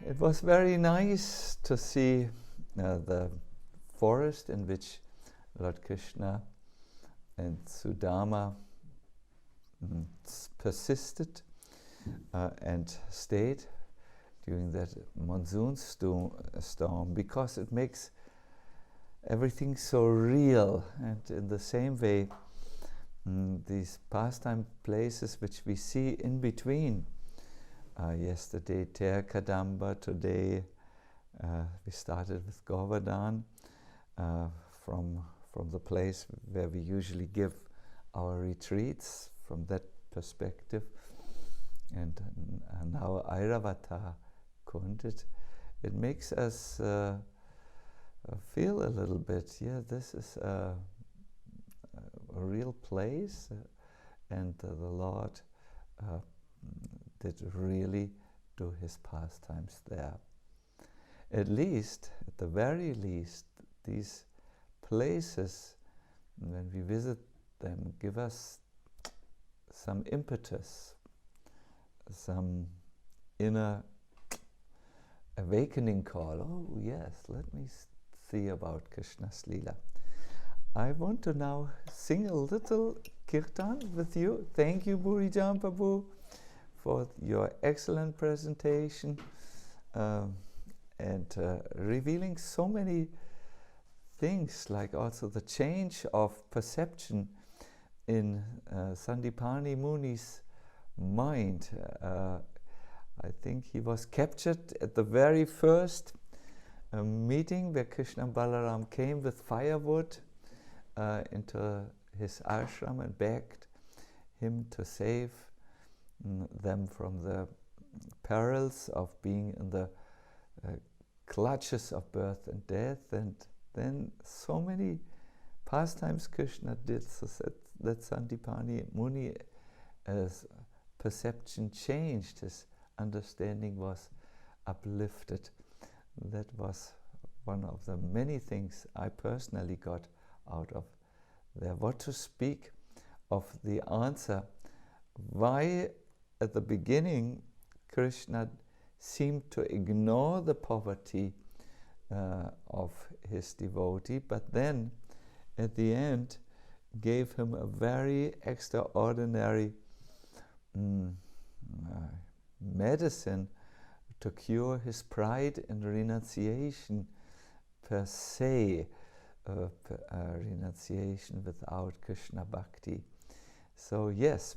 It was very nice to see the forest in which Lord Krishna and Sudama persisted and stayed during that monsoon storm, because it makes everything so real. And in the same way, these pastime places which we see in between, yesterday Ter Kadamba, today we started with Govardhan, from the place where we usually give our retreats from that perspective, and now Airavata Kund. It makes us feel a little bit, yeah, this is a real place, and the Lord did really do his pastimes there. At least, at the very least, these places, when we visit them, give us some impetus, some inner awakening call. Oh yes, let me see about Krishna's Lila. I want to now sing a little kirtan with you. Thank you, Burijan Prabhu, for your excellent presentation and revealing so many things, like also the change of perception in Sandipani Muni's mind. I think he was captured at the very first meeting where Krishna and Balaram came with firewood into his ashram and begged him to save them from the perils of being in the clutches of birth and death. And then so many pastimes Krishna did, so that Sandipani Muni, as perception changed, his understanding was uplifted. That was one of the many things I personally got out of there. What to speak of the answer, why at the beginning Krishna seemed to ignore the poverty of his devotee, but then at the end gave him a very extraordinary medicine to cure his pride and renunciation per se, renunciation without Krishna Bhakti. So yes,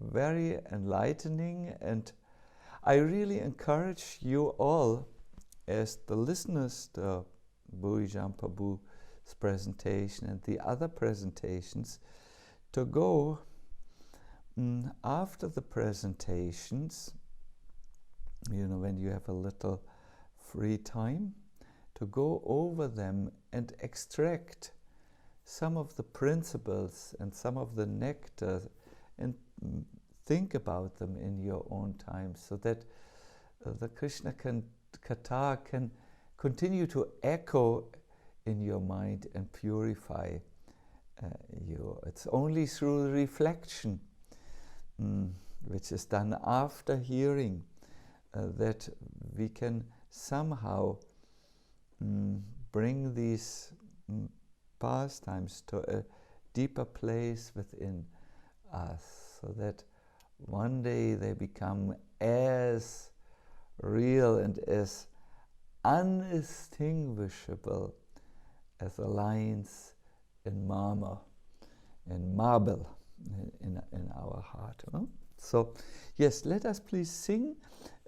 very enlightening, and I really encourage you all, as the listeners to Burijan Prabhu's presentation and the other presentations, to go after the presentations, when you have a little free time, to go over them and extract some of the principles and some of the nectar and think about them in your own time, so that the Krishna Katha can continue to echo in your mind and purify you. It's only through reflection, which is done after hearing, that we can somehow bring these pastimes to a deeper place within us, so that one day they become as real and as unextinguishable as the lines in marble in our heart. So yes, let us please sing,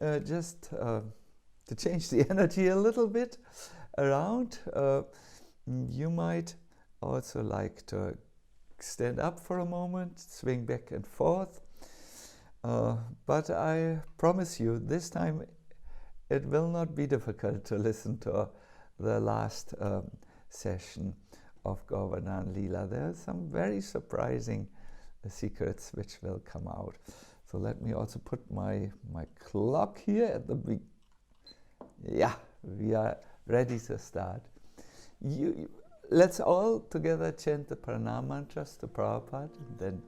just to change the energy a little bit around. You might also like to stand up for a moment, swing back and forth, but I promise you this time it will not be difficult to listen to the last session of Govardhana Lila. There are some very surprising secrets which will come out. So let me also put my clock here at the beginning. Yeah, we are ready to start. Let's all together chant the pranam mantras to Prabhupada, and then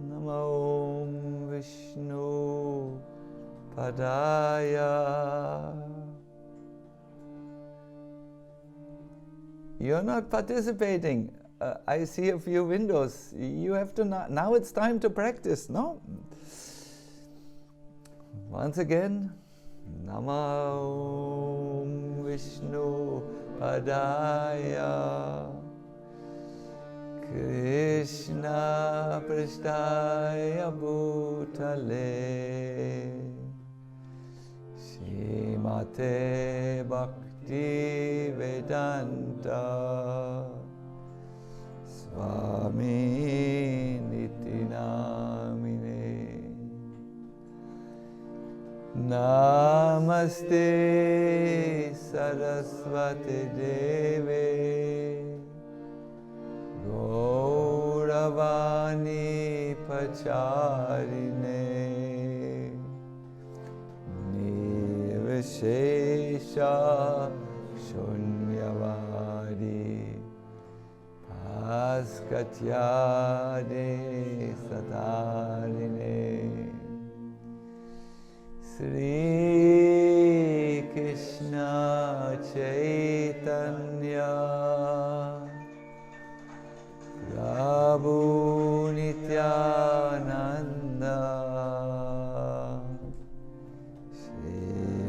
Namo Vishnu Padaya. You're not participating. I see a few windows. You have to now it's time to practice, no? Once again, Namo Vishnu Padaya Krishna Prasthaya Bhutale Srimate Bhakti Vedanta Swami Niti Namine. Namaste Saraswati Deve Gauravani Pacharine Nirvishesha Shunyavadi Paskatyade Satarine Sri Krishna Chaitanya Prabhu Nityananda Shri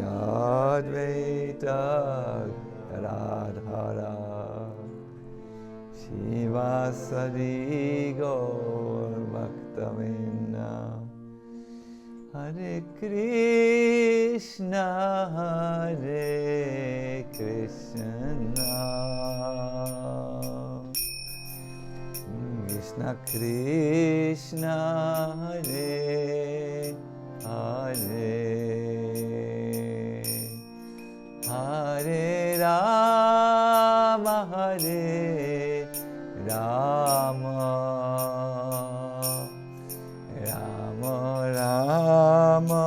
Advaita Radhara Shivasari Gaur Bhaktavinda Hare Krishna Hare Krishna Krishna Krishna Hare Hare Hare Rama Hare Rama Rama Rama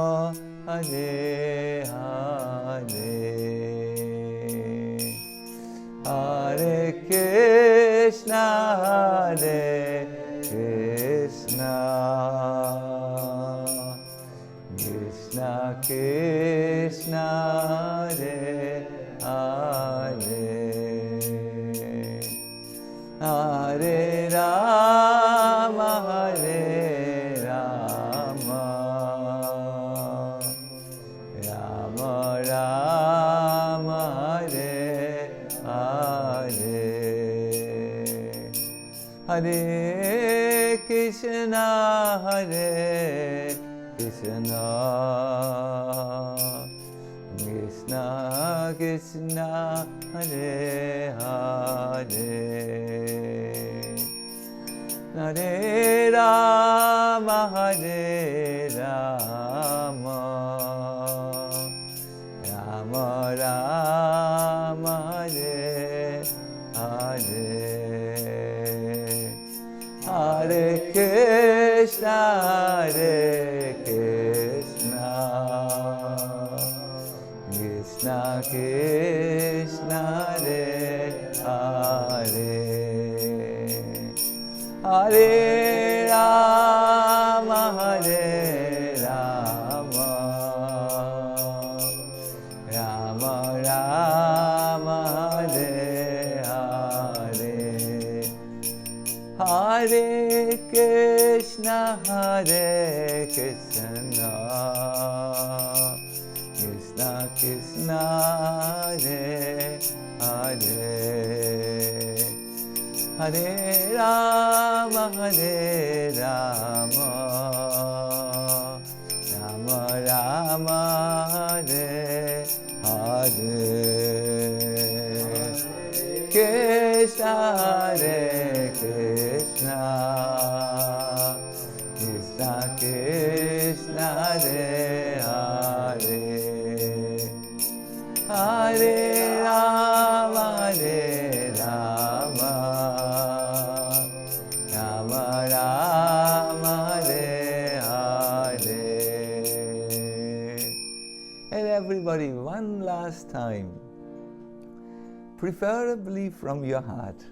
Hare Hare Hare Krishna Hare Krishna Krishna Krishna Hare Hare Hare Rama Hare Rama Rama Rama Hare Hare Hare Krishna Hare Krishna Krishna Krishna Hare Hare Hare Rama Hare Rama Rama Rama Hare Hare Hare Krishna Hare Krishna Krishna Krishna Hare Hare Hare Rama Hare Rama Rama Rama Hare Hare Hare Krishna Hare Krishna Krishna Krishna Hare Hare Hare Rama Hare Rama Rama Rama Hare Hare Krishna Hare Krishna Krishna Krishna Hare Hare Hare Rama Hare Rama Rama Rama Hare Hare. And everybody, one last time, preferably from your heart.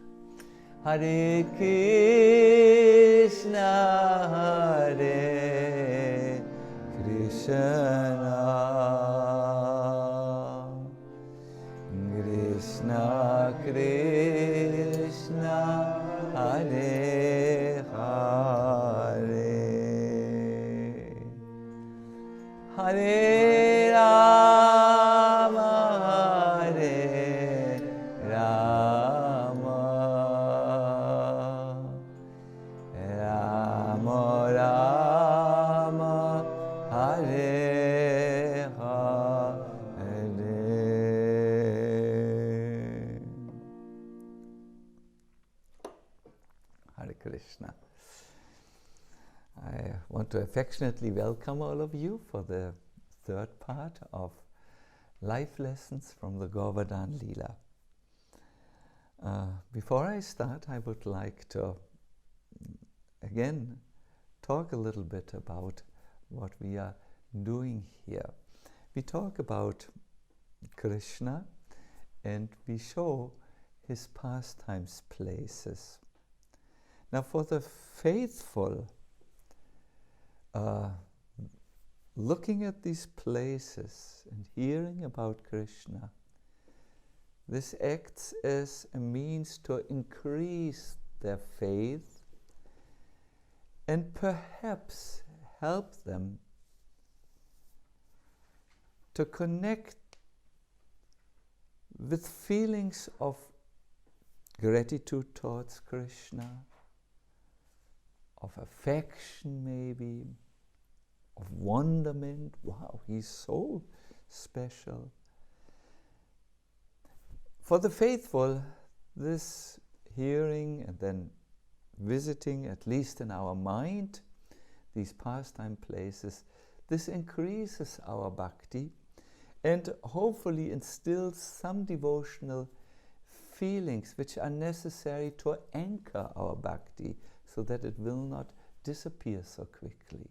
Hare Krishna Hare Krishna Krishna Hare Hare Hare Rama Hare Rama Rama Rama Hare Hare. Hare Krishna. I want to affectionately welcome all of you for the third part of Life Lessons from the Govardhana Lila. Before I start, I would like to again talk a little bit about what we are doing here. We talk about Krishna and we show his pastimes places. Now for the faithful, looking at these places and hearing about Krishna, this acts as a means to increase their faith and perhaps help them to connect with feelings of gratitude towards Krishna, of affection maybe, of wonderment. Wow, he's so special. For the faithful, this hearing and then visiting, at least in our mind, these pastime places, this increases our bhakti and hopefully instills some devotional feelings which are necessary to anchor our bhakti so that it will not disappear so quickly.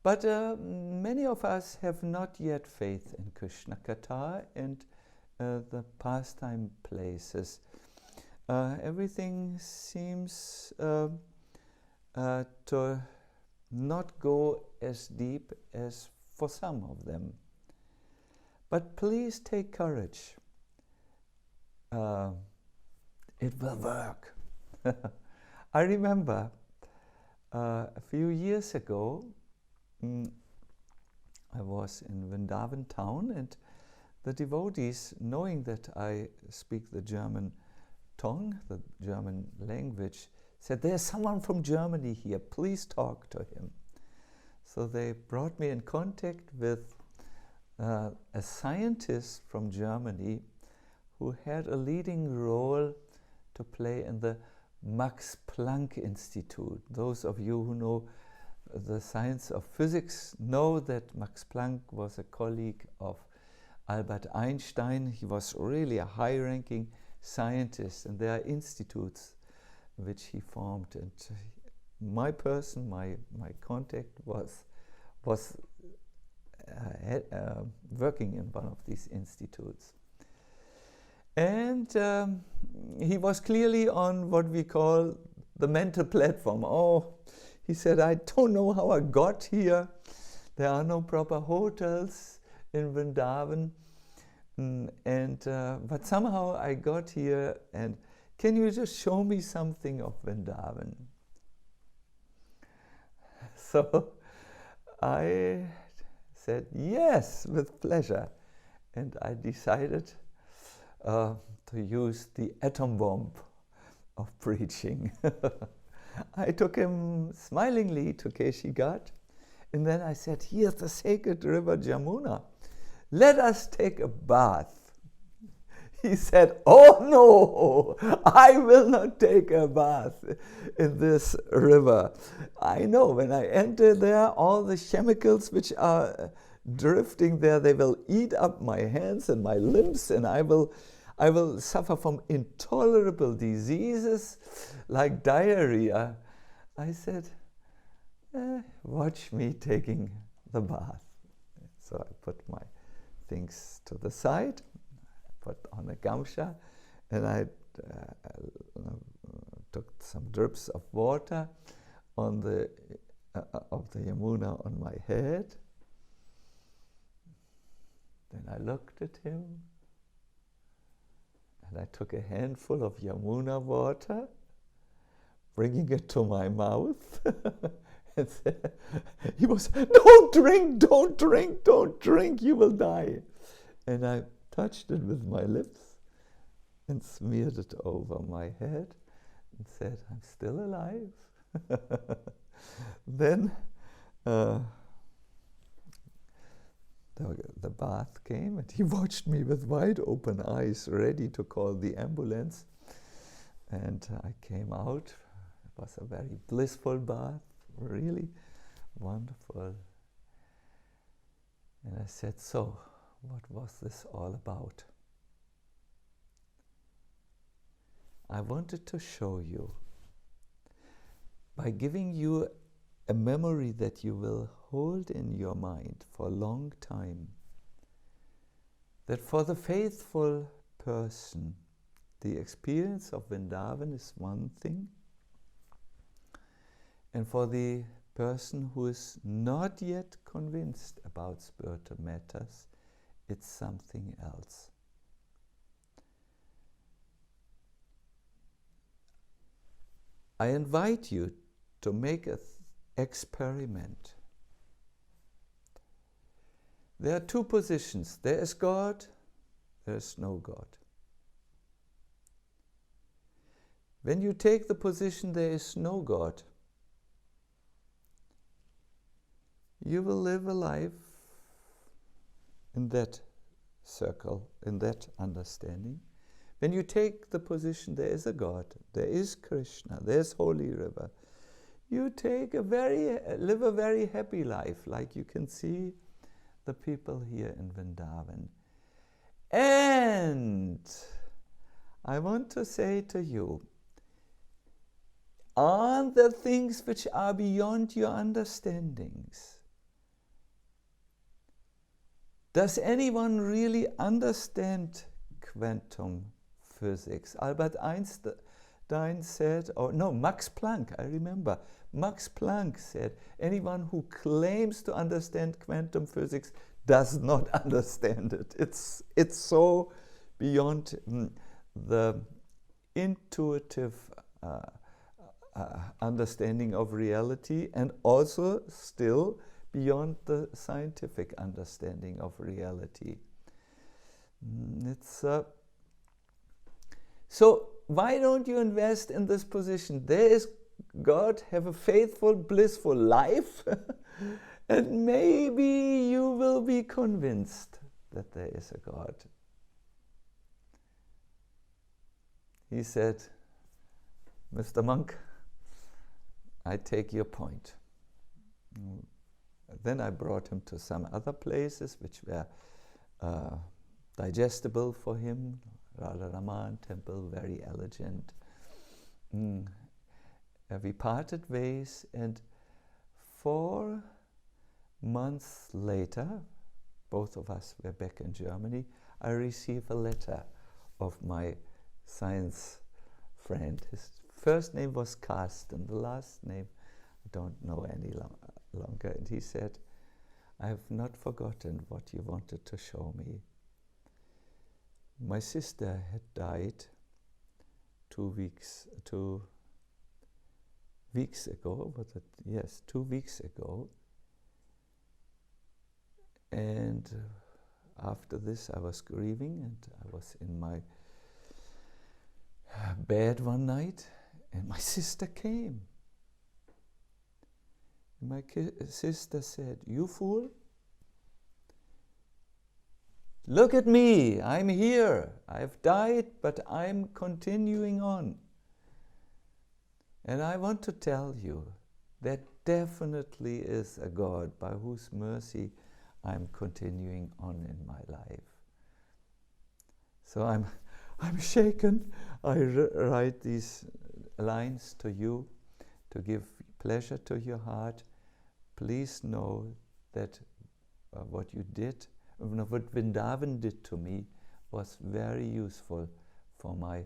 But many of us have not yet faith in Krishna Katha and the pastime places. Everything seems to not go as deep as for some of them. But please take courage. It will work. I remember a few years ago, I was in Vrindavan town, and the devotees, knowing that I speak the German tongue, the German language, said, "There's someone from Germany here, please talk to him." So they brought me in contact with a scientist from Germany who had a leading role to play in the Max Planck Institute. Those of you who know the science of physics know that Max Planck was a colleague of Albert Einstein. He was really a high-ranking scientist, and there are institutes which he formed. And my person, my contact was working in one of these institutes. And he was clearly on what we call the mental platform. Oh, he said, "I don't know how I got here. There are no proper hotels in Vrindavan. But somehow I got here, and can you just show me something of Vrindavan?" So I said, "Yes, with pleasure." And I decided to use the atom bomb of preaching. I took him smilingly to Keshi Ghat, and then I said, "Here's the sacred river Jamuna. Let us take a bath." He said, "Oh no, I will not take a bath in this river. I know when I enter there, all the chemicals which are drifting there, they will eat up my hands and my limbs, and I will suffer from intolerable diseases like diarrhea." I said, "Watch me taking the bath." So I put my things to the side, put on a gamsha, and I took some drips of water on the of the Yamuna on my head. Then I looked at him, and I took a handful of Yamuna water, bringing it to my mouth, and said, he was, don't drink, don't drink, don't drink, you will die. And I touched it with my lips and smeared it over my head and said, I'm still alive. Then the bath came, and he watched me with wide open eyes, ready to call the ambulance. And I came out. It was a very blissful bath, really wonderful. And I said, so, what was this all about? I wanted to show you, by giving you a memory that you will hold in your mind for a long time, that for the faithful person, the experience of Vrindavan is one thing, and for the person who is not yet convinced about spiritual matters, it's something else. I invite you to make an experiment. There are two positions. There is God, there is no God. When you take the position there is no God, you will live a life in that circle, in that understanding. When you take the position there is a God, there is Krishna, there is Holy River, you live a very happy life, like you can see the people here in Vrindavan. And I want to say to you, aren't there things which are beyond your understandings? Does anyone really understand quantum physics? Albert Einstein said, or no, Max Planck, I remember. Max Planck said, anyone who claims to understand quantum physics does not understand it. It's so beyond the intuitive understanding of reality, and also still beyond the scientific understanding of reality. So why don't you invest in this position? There is God, have a faithful, blissful life, and maybe you will be convinced that there is a God. He said, Mr. Monk, I take your point. Then I brought him to some other places which were digestible for him. Radharaman temple, very elegant. We parted ways, and 4 months later, both of us were back in Germany, I received a letter of my science friend. His first name was Carsten, the last name I don't know any longer. And he said, I have not forgotten what you wanted to show me. My sister had died 2 weeks ago, was it? Yes, 2 weeks ago. And after this I was grieving, and I was in my bed one night, and my sister came. And my sister said, you fool, look at me, I'm here. I've died, but I'm continuing on. And I want to tell you, there definitely is a God by whose mercy I'm continuing on in my life. So I'm shaken. I write these lines to you to give pleasure to your heart. Please know that what you did, what Vrindavan did to me, was very useful for my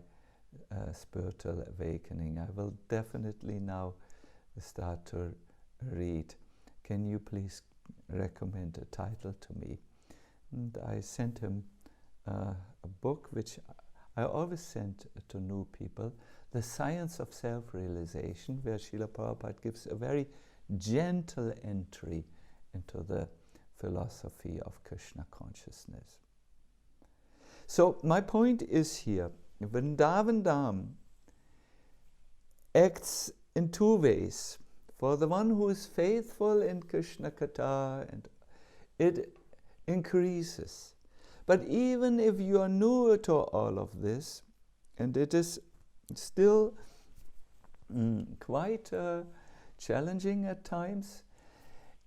spiritual awakening. I will definitely now start to read. Can you please recommend a title to me? And I sent him a book which I always send to new people, The Science of Self-Realization, where Srila Prabhupada gives a very gentle entry into the philosophy of Krishna consciousness. So my point is here, Vrindavan Dham acts in two ways. For the one who is faithful in Krishna Katha, and it increases. But even if you are new to all of this, and it is still quite challenging at times,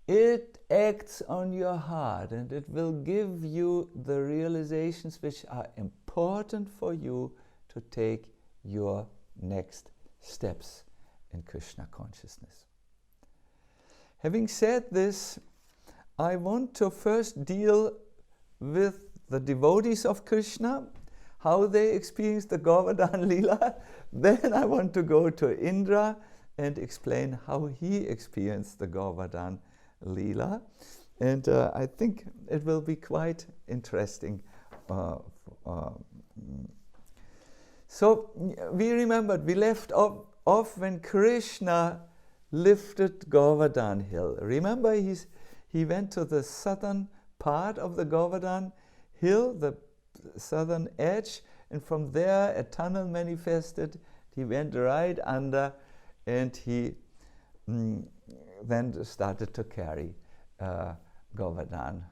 it acts on your heart and it will give you the realizations which are important for you to take your next steps in Krishna consciousness. Having said this, I want to first deal with the devotees of Krishna, how they experience the Govardhana Lila. Then I want to go to Indra and explain how he experienced the Govardhana Lila. And I think it will be quite interesting. So we remembered, we left off when Krishna lifted Govardhan hill. Remember, he went to the southern part of the Govardhan hill, the southern edge, and from there a tunnel manifested. He went right under, and he then started to carry Govardhan.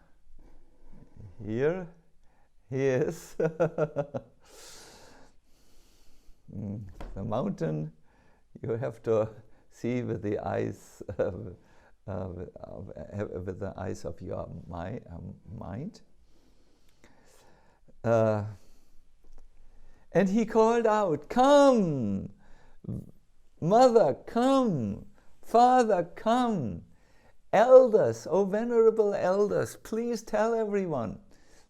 Here he is. The mountain you have to see with the eyes with the eyes of your mind. And he called out, "Come, mother, come, father, come. Elders, oh venerable elders, please tell everyone.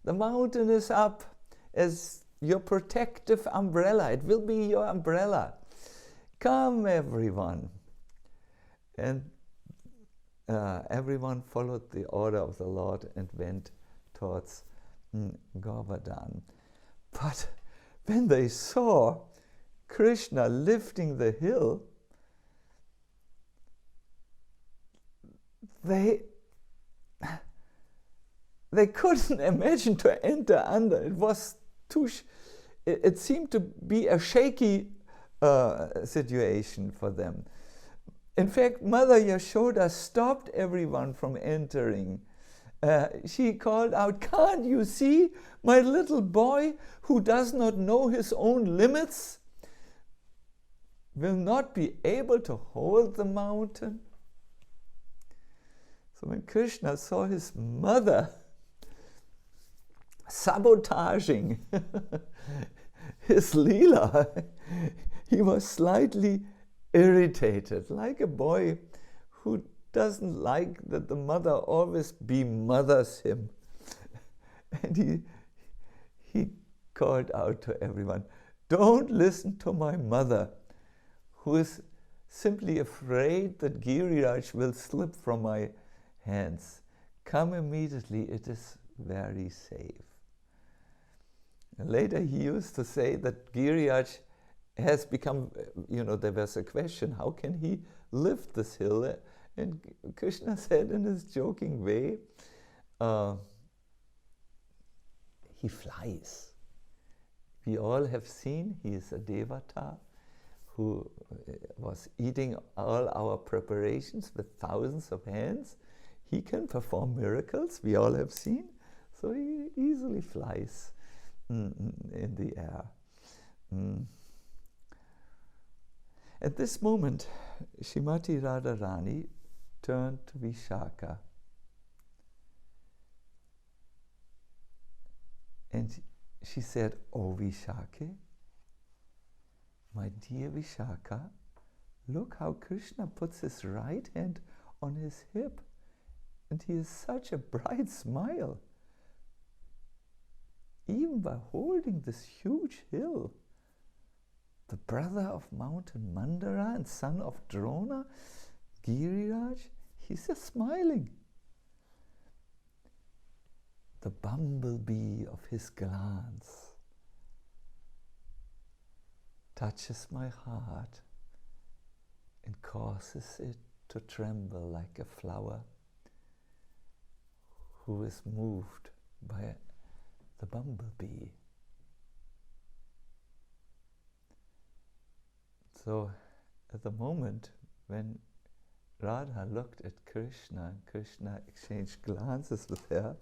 The mountain is up as your protective umbrella. It will be your umbrella. Come, everyone." And everyone followed the order of the Lord and went towards Govardhan. But when they saw Krishna lifting the hill, they couldn't imagine to enter under. It was too. It seemed to be a shaky situation for them. In fact, Mother Yashoda stopped everyone from entering. She called out, "Can't you see my little boy who does not know his own limits will not be able to hold the mountain?" So when Krishna saw his mother sabotaging his Leela, he was slightly irritated, like a boy who doesn't like that the mother always bemothers him. And he called out to everyone, "Don't listen to my mother, who is simply afraid that Giriraj will slip from my hands. Come immediately, it is very safe." And later he used to say that Giriraj has become, there was a question, how can he lift this hill? And Krishna said in his joking way, he flies. We all have seen he is a devata who was eating all our preparations with thousands of hands. He can perform miracles, we all have seen. So he easily flies in the air. At this moment, Srimati Radharani turned to Vishaka and she said, "Oh Vishaka, my dear Vishaka, look how Krishna puts his right hand on his hip, and he has such a bright smile, even by holding this huge hill. The brother of mountain Mandara and son of Drona, Giriraj, He's just smiling. The bumblebee of his glance touches my heart and causes it to tremble like a flower who is moved by the bumblebee. So at the moment when Radha looked at Krishna and Krishna exchanged glances with her,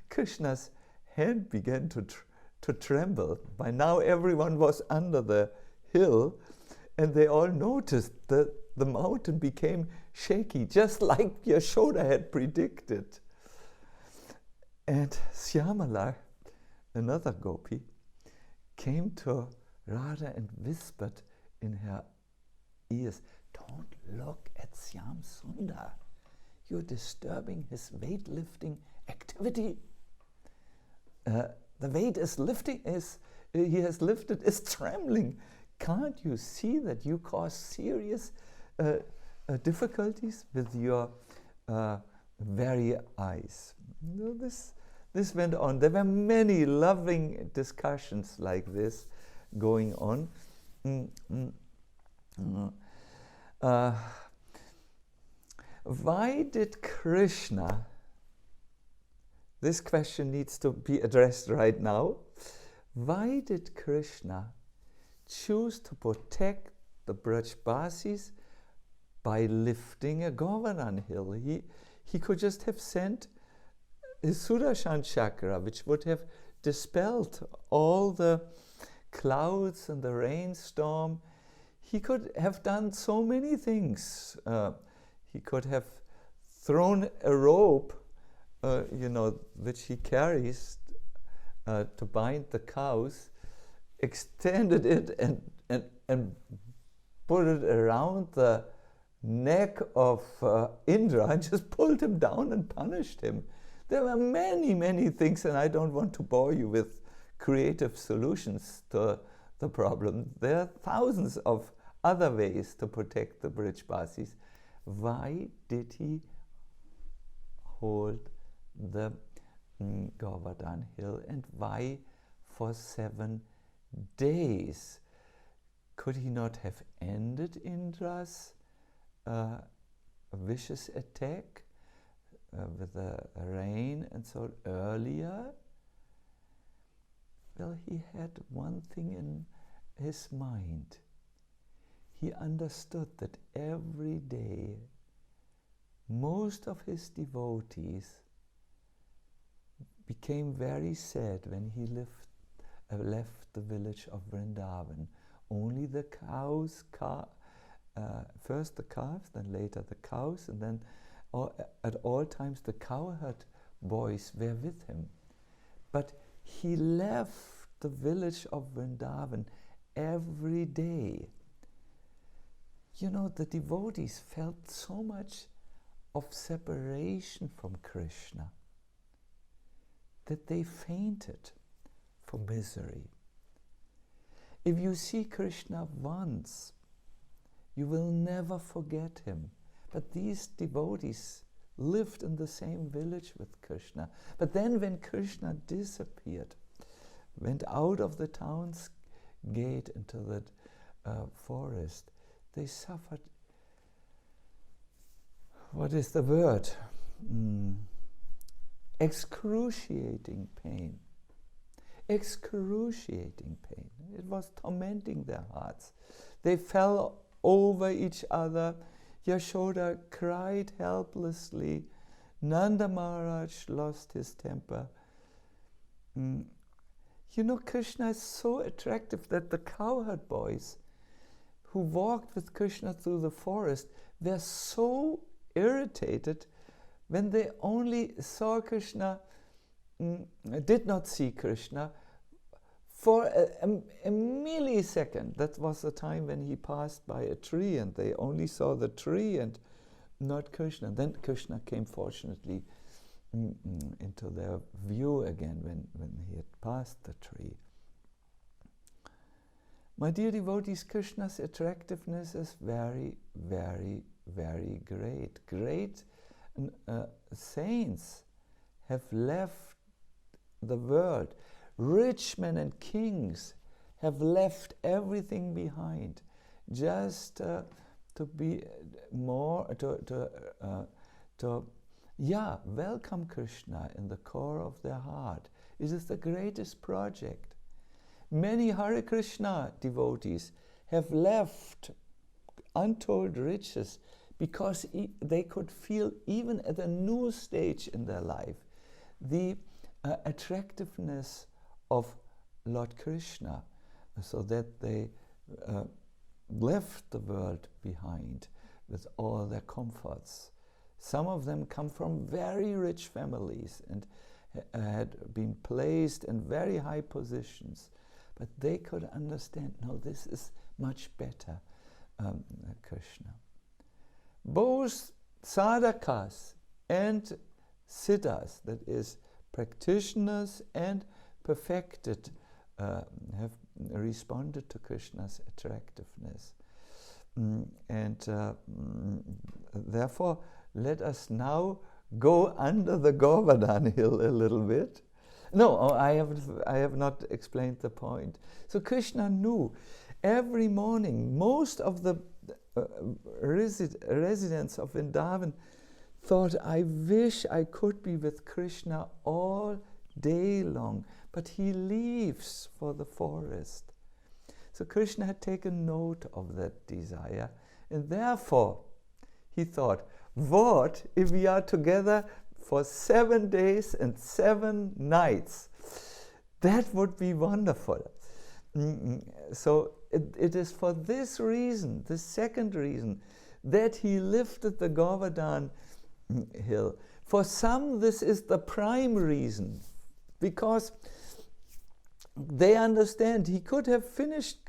Krishna's hand began to tremble. By now everyone was under the hill and they all noticed that the mountain became shaky, just like Yashoda had predicted. And Syamala, another gopi, came to Radha and whispered in her ears, "Don't look at Syam Sundar. You're disturbing his weightlifting activity. The weight is lifting, he has lifted, is trembling. Can't you see that you cause serious difficulties with your very eyes?" This went on. There were many loving discussions like this going on. Why did Krishna, this question needs to be addressed right now, why did Krishna choose to protect the Brajbasis by lifting a Govardhan hill? He could just have sent his Sudarshan chakra, which would have dispelled all the clouds and the rainstorm. He could have done so many things. He could have thrown a rope, which he carries to bind the cows, extended it and put it around the neck of Indra and just pulled him down and punished him. There were many, many things, and I don't want to bore you with creative solutions to the problem. There are thousands of other ways to protect the Brajbasis. Why did he hold the Govardhan hill, and why for 7 days? Could he not have ended Indra's vicious attack with the rain and so earlier? Well, he had one thing in his mind. He understood that every day most of his devotees became very sad when he left the village of Vrindavan. Only the cows, first the calves, then later the cows, and then at all times the cowherd boys were with him. But he left the village of Vrindavan every day. The devotees felt so much of separation from Krishna that they fainted for misery. If you see Krishna once, you will never forget him. But these devotees lived in the same village with Krishna. But then when Krishna disappeared, went out of the town's gate into the forest, they suffered, what is the word? Excruciating pain. Excruciating pain. It was tormenting their hearts. They fell over each other. Yashoda cried helplessly. Nanda Maharaj lost his temper. Krishna is so attractive that the cowherd boys who walked with Krishna through the forest were so irritated when they only saw Krishna, did not see Krishna for a millisecond. That was the time when he passed by a tree and they only saw the tree and not Krishna. Then Krishna came fortunately into their view again when he had passed the tree. My dear devotees, Krishna's attractiveness is very, very very great. Great saints have left the world. Rich men and kings have left everything behind, just to be more, to welcome Krishna in the core of their heart. It is the greatest project. Many Hare Krishna devotees have left untold riches because they could feel, even at a new stage in their life, the attractiveness of Lord Krishna, so that they left the world behind with all their comforts. Some of them come from very rich families and had been placed in very high positions, but they could understand, no, this is much better, Krishna. Both sadhakas and siddhas, that is, practitioners and perfected, have responded to Krishna's attractiveness. Therefore, let us now go under the Govardhan hill a little bit. No, I have not explained the point. So Krishna knew every morning, most of the residents of Vrindavan thought, I wish I could be with Krishna all day long, but he leaves for the forest. So Krishna had taken note of that desire, and therefore he thought, what if we are together for 7 days and 7 nights? That would be wonderful. So it is for this reason, the second reason, that he lifted the Govardhan hill. For some, this is the prime reason, because they understand he could have finished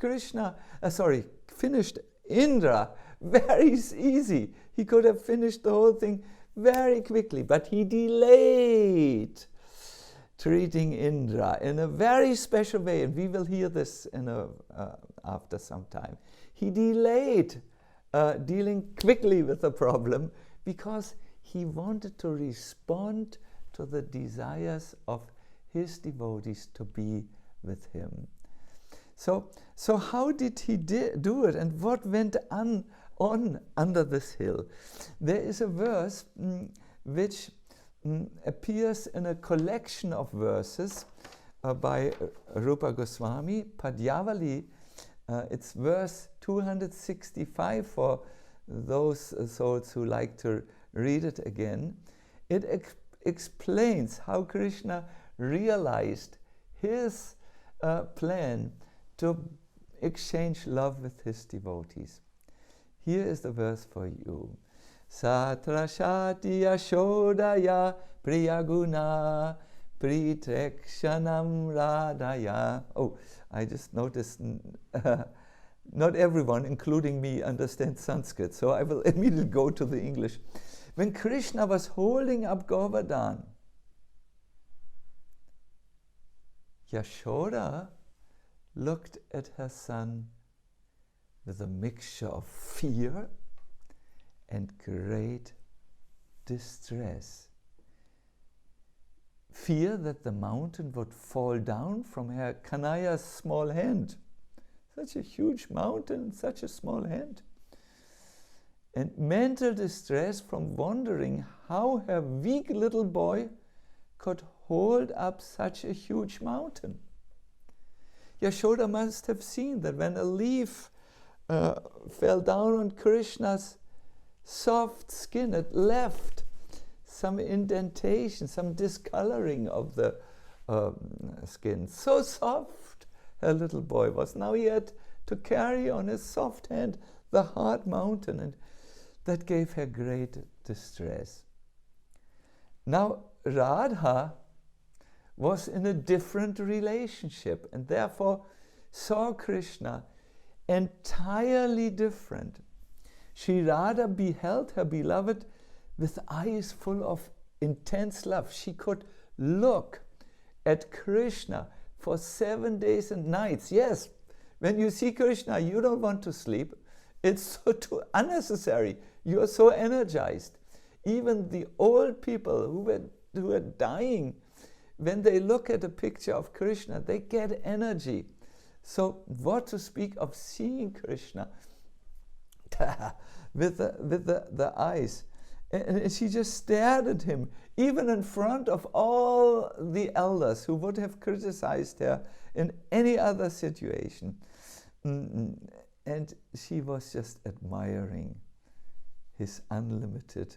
finished Indra very easy. He could have finished the whole thing very quickly, but he delayed treating Indra in a very special way, and we will hear this after some time. He delayed dealing quickly with the problem because he wanted to respond to the desires of his devotees to be with him. So how did he do it, and what went on under this hill? There is a verse which appears in a collection of verses by Rupa Goswami, Padyavali. It's verse 265 for those souls who like to read it again. It explains how Krishna realized his plan to exchange love with his devotees. Here is the verse for you. Satrashati Yashodaya Priyaguna Pritekshanam Radaya. Oh, I just noticed not everyone, including me, understands Sanskrit, so I will immediately go to the English. When Krishna was holding up Govardhan, Yashoda looked at her son with a mixture of fear and great distress. Fear that the mountain would fall down from her Kanaya's small hand. Such a huge mountain, such a small hand. And mental distress from wondering how her weak little boy could hold up such a huge mountain. Yashoda must have seen that when a leaf fell down on Krishna's soft skin, it left some indentation, some discoloring of the skin. So soft her little boy was. Now he had to carry on his soft hand the hard mountain, and that gave her great distress. Now Radha was in a different relationship and therefore saw Krishna entirely different. Sri Radha beheld her beloved with eyes full of intense love. She could look at Krishna for 7 days and nights. Yes, when you see Krishna, you don't want to sleep. It's so unnecessary You are so energized. Even the old people who were dying, when they look at a picture of Krishna, they get energy. So what to speak of seeing Krishna with the eyes? And she just stared at him, even in front of all the elders who would have criticized her in any other situation. And she was just admiring his unlimited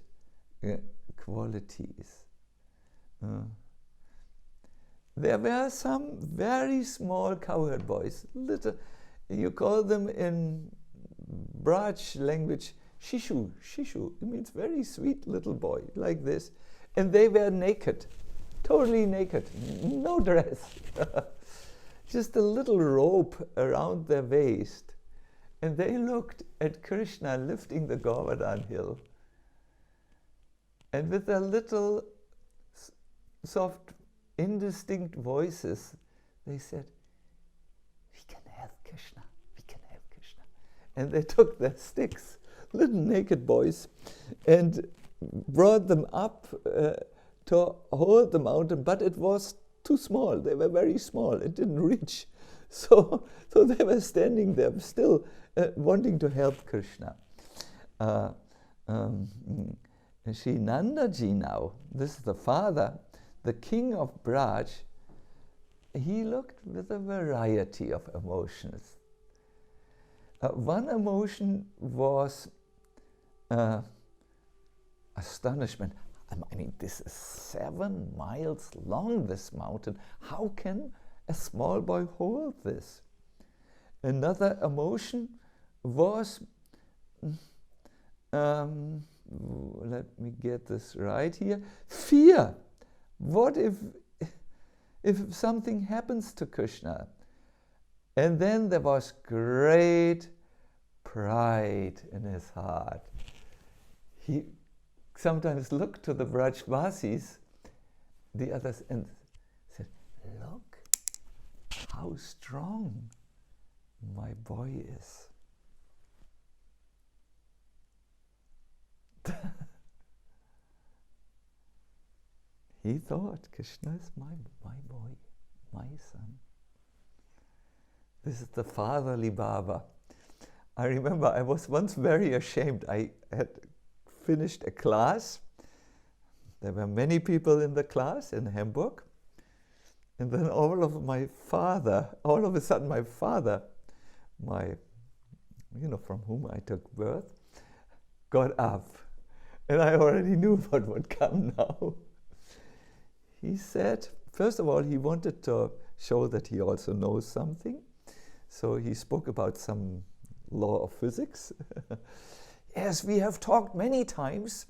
qualities. There were some very small cowherd boys, little, you call them in Braj language, Shishu. Shishu, it means very sweet little boy, like this. And they were naked, totally naked, no dress. Just a little rope around their waist. And they looked at Krishna lifting the Govardhan hill. And with their little soft, indistinct voices, they said, "We can help Krishna, we can help Krishna." And they took their sticks, little naked boys, and brought them up to hold the mountain, but it was too small. They were very small. It didn't reach. So they were standing there still wanting to help Krishna. Sri Nandaji now, this is the father, the king of Braj, he looked with a variety of emotions. One emotion was astonishment. I mean, this is 7 miles long, this mountain. How can a small boy hold this? Another emotion was, let me get this right here, fear. What if something happens to Krishna? And then there was great pride in his heart. He sometimes looked to the Brajvasis, the others, and said, "Look how strong my boy is." He thought, Krishna is my boy, my son. This is the fatherly Baba. I remember I was once very ashamed. I had finished a class. There were many people in the class in Hamburg. And then all of a sudden my father, from whom I took birth, got up. And I already knew what would come now. He said, first of all, he wanted to show that he also knows something. So he spoke about some law of physics. Yes, we have talked many times.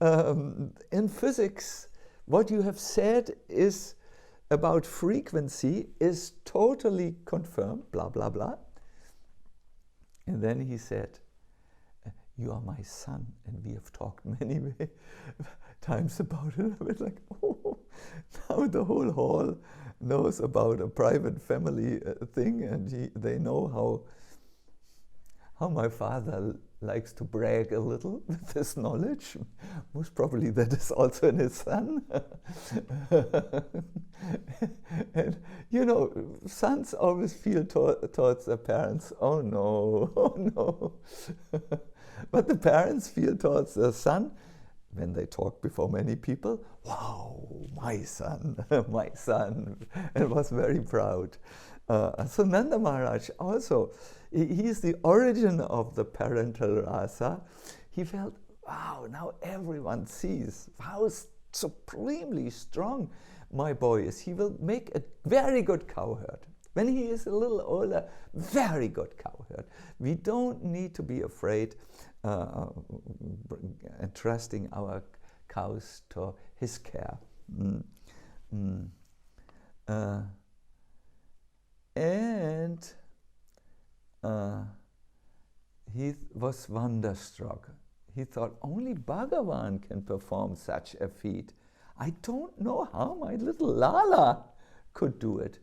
In physics, what you have said is about frequency is totally confirmed, blah, blah, blah. And then he said, "You are my son," and we have talked many times about it. I was like, oh, now the whole hall knows about a private family thing, and they know how my father likes to brag a little with his knowledge. Most probably that is also in his son. And sons always feel towards their parents, oh no. But the parents feel towards their son, when they talk before many people, wow, my son, and was very proud. So Nanda Maharaj also, he's the origin of the parental rasa. He felt, wow, now everyone sees how supremely strong my boy is. He will make a very good cowherd. When he is a little older, very good cowherd. We don't need to be afraid entrusting our cows to his care. And he was wonderstruck. He thought, only Bhagavan can perform such a feat. I don't know how my little Lala could do it.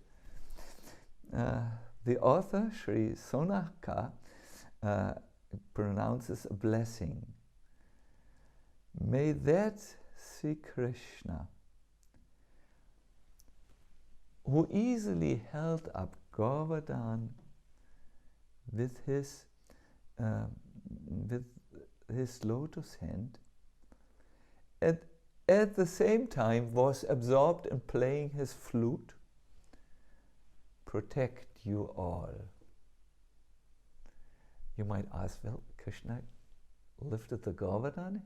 The author, Sri Sonaka, pronounces a blessing May that Sri Krishna, who easily held up Govardhan with his lotus hand, at the same time was absorbed in playing his flute, protect you all. You might ask, well, Krishna lifted the Govardhana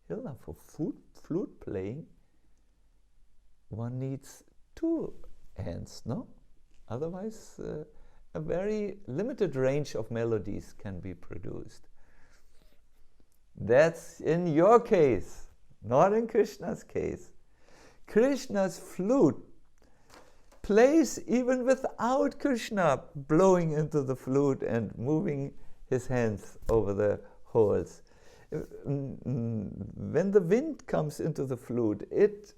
hill up for flute playing. One needs two hands, no? Otherwise, a very limited range of melodies can be produced. That's in your case, not in Krishna's case. Krishna's flute plays even without Krishna blowing into the flute and moving his hands over the holes. When the wind comes into the flute, it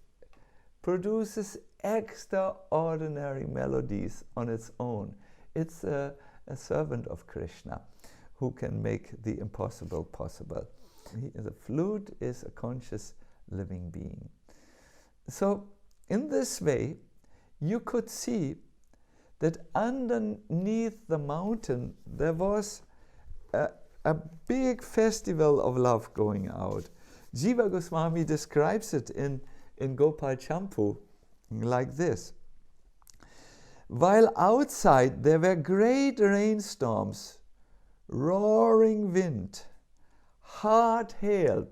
produces extraordinary melodies on its own. It's a servant of Krishna who can make the impossible possible. The flute is a conscious living being. So in this way, you could see that underneath the mountain there was a big festival of love going out. Jiva Goswami describes it in Gopal Champu like this. While outside there were great rainstorms, roaring wind, hard hail,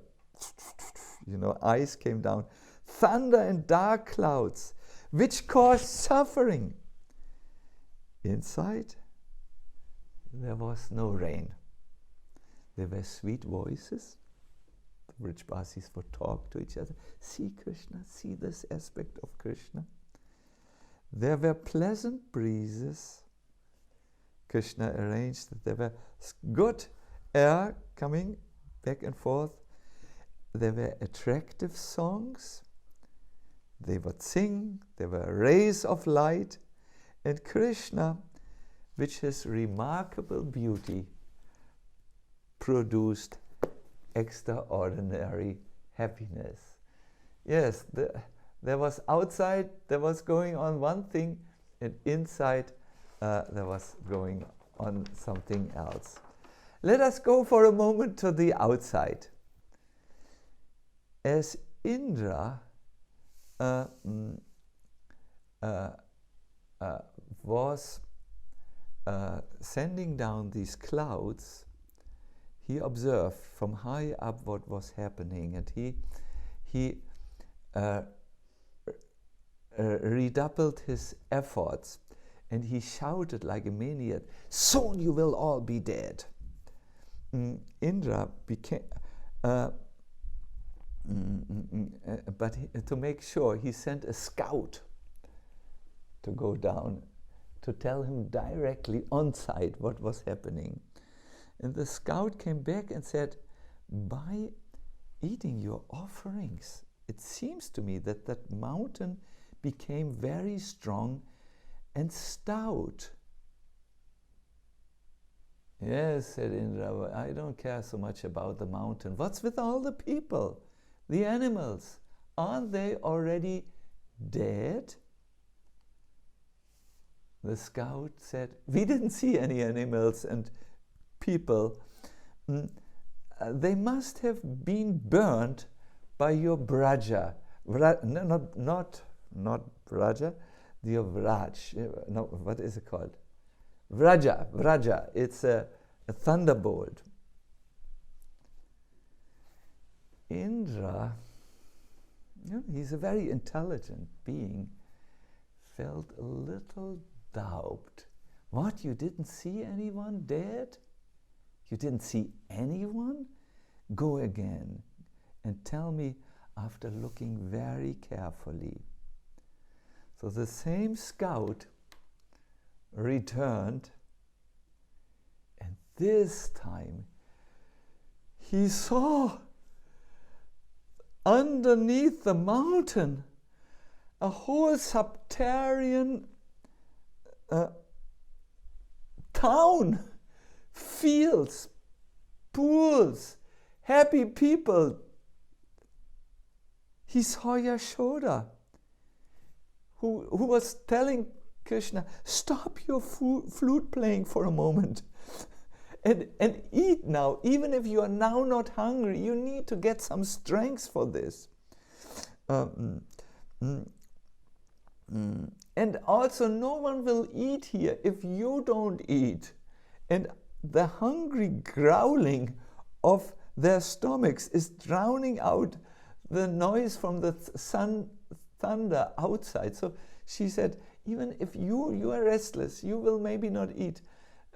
ice came down, thunder and dark clouds, which caused suffering. Inside, there was no rain. There were sweet voices. The Vrajbasis would talk to each other. See Krishna, see this aspect of Krishna. There were pleasant breezes. Krishna arranged that there were good air coming back and forth. There were attractive songs. They would sing. There were rays of light. And Krishna, with his remarkable beauty, produced extraordinary happiness. Yes, there was outside, there was going on one thing, and inside there was going on something else. Let us go for a moment to the outside. As Indra was sending down these clouds, he observed from high up what was happening, and he redoubled his efforts, and he shouted like a maniac, "Soon you will all be dead." Indra became, but to make sure, he sent a scout to go down to tell him directly on site what was happening. And the scout came back and said, by eating your offerings, it seems to me that that mountain became very strong and stout. Yes, said Indra, I don't care so much about the mountain. What's with all the people, the animals? Aren't they already dead? The scout said, we didn't see any animals and people. They must have been burned by your Braja. Not Braja, your Vraj. No, what is it called? Vraja. It's a thunderbolt. Indra, he's a very intelligent being, felt a little doubt. What, you didn't see anyone dead? You didn't see anyone? Go again and tell me after looking very carefully. So the same scout returned, and this time he saw underneath the mountain a whole subterranean town, fields, pools, happy people, he saw Yashoda, who was telling Krishna, stop your flute playing for a moment and eat now. Even if you are now not hungry, you need to get some strength for this. And also, no one will eat here if you don't eat. And the hungry growling of their stomachs is drowning out the noise from the thunder outside. So she said, even if you are restless, you will maybe not eat.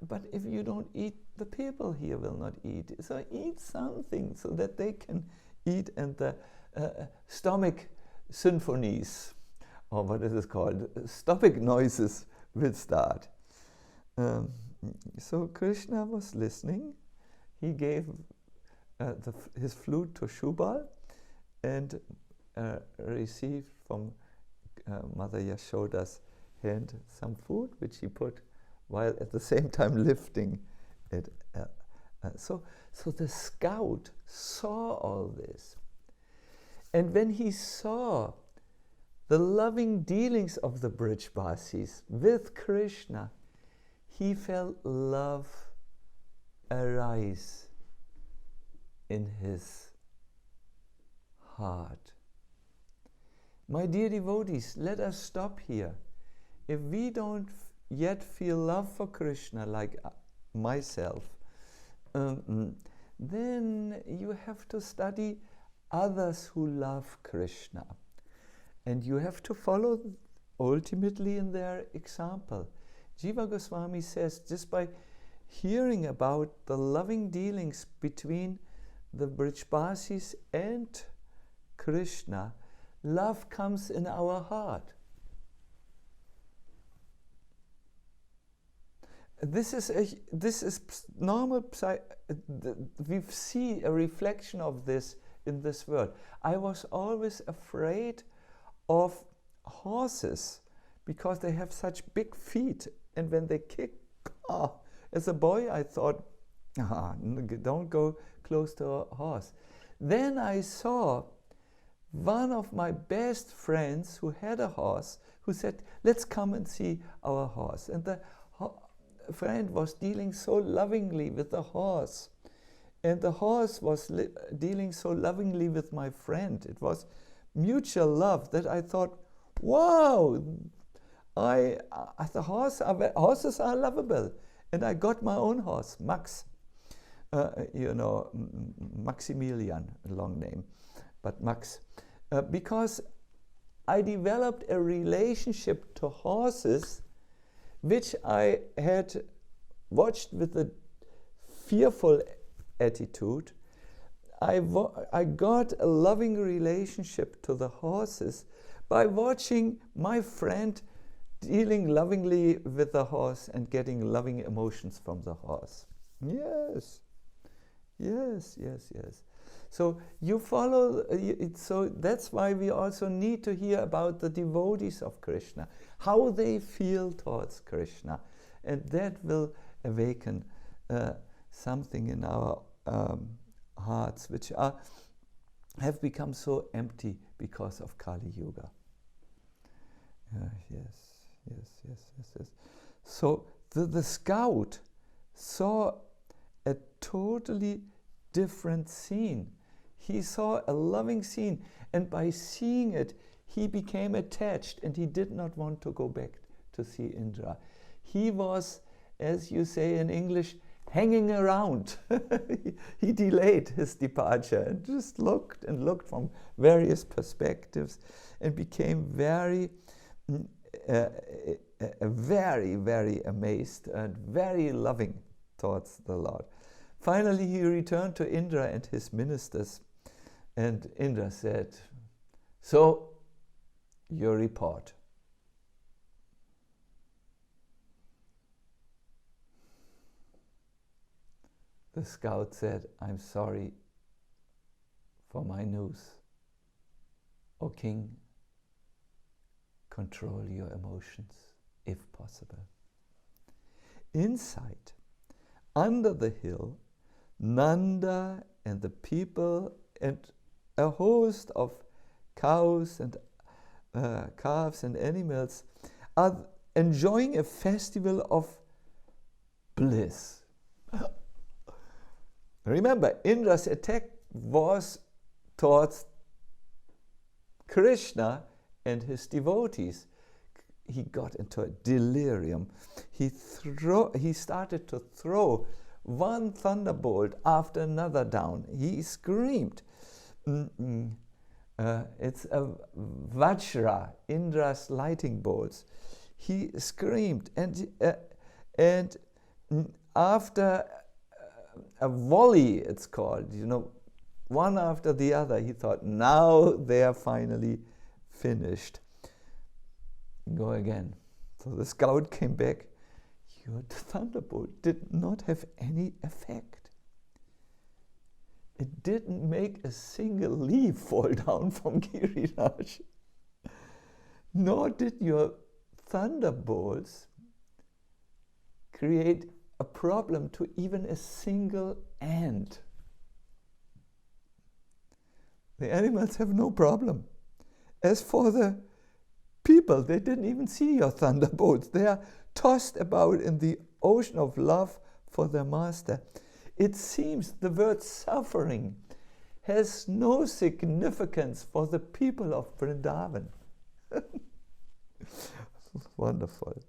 But if you don't eat, the people here will not eat. So eat something so that they can eat, and the stomach symphonies, or what is it called, stomach noises will start. So Krishna was listening. He gave his flute to Shubal and received from Mother Yashoda's hand some food, which he put while at the same time lifting it. So the scout saw all this. And when he saw the loving dealings of the Brijbasis with Krishna, he felt love arise in his heart. My dear devotees, let us stop here. If we don't yet feel love for Krishna, like myself, then you have to study others who love Krishna. And you have to follow ultimately in their example. Jiva Goswami says, just by hearing about the loving dealings between the Brijbasis and Krishna, love comes in our heart. This is normal. We see a reflection of this in this world. I was always afraid of horses because they have such big feet, and when they kick, as a boy I thought, don't go close to a horse. Then I saw one of my best friends who had a horse, who said, let's come and see our horse. And the friend was dealing so lovingly with the horse, and the horse was dealing so lovingly with my friend. It was mutual love that I thought, wow, the horses are lovable. And I got my own horse, Max, Maximilian, a long name, but Max, because I developed a relationship to horses which I had watched with a fearful attitude. I got a loving relationship to the horses by watching my friend dealing lovingly with the horse and getting loving emotions from the horse. Yes. So you follow it. So that's why we also need to hear about the devotees of Krishna, how they feel towards Krishna, and that will awaken something in our hearts, which have become so empty because of Kali Yuga. Yes. So the scout saw a totally different scene. He saw a loving scene, and by seeing it, he became attached, and he did not want to go back to see Indra. He was, as you say in English, hanging around. He delayed his departure and just looked and looked from various perspectives, and became very amazed and very loving towards the Lord. Finally, he returned to Indra and his ministers, and Indra said, so, your report. The scout said, I'm sorry for my news. O king, control your emotions, if possible. Inside, under the hill, Nanda and the people and a host of cows and calves and animals are enjoying a festival of bliss. Remember, Indra's attack was towards Krishna and his devotees. He got into a delirium. He started to throw one thunderbolt after another down. He screamed. It's a Vajra, Indra's lightning bolts. He screamed, and after a volley, it's called, one after the other, he thought, now they are finally finished. Go again. So the scout came back. Your thunderbolt did not have any effect. It didn't make a single leaf fall down from Giriraj. Nor did your thunderbolts create a problem to even a single ant. The animals have no problem. As for the people, they didn't even see your thunderbolts. They are tossed about in the ocean of love for their master. It seems the word suffering has no significance for the people of Vrindavan. Wonderful.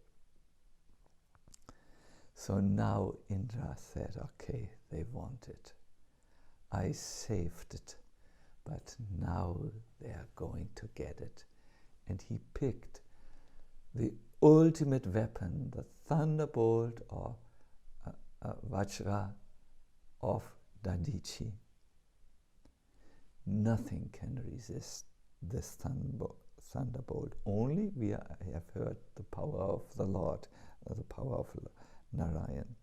So now Indra said, okay, they want it. I saved it, but now they are going to get it. And he picked the ultimate weapon, the thunderbolt or Vajra of Dadichi. Nothing can resist this thunderbolt. Only we have heard the power of the Lord, the power of Narayan.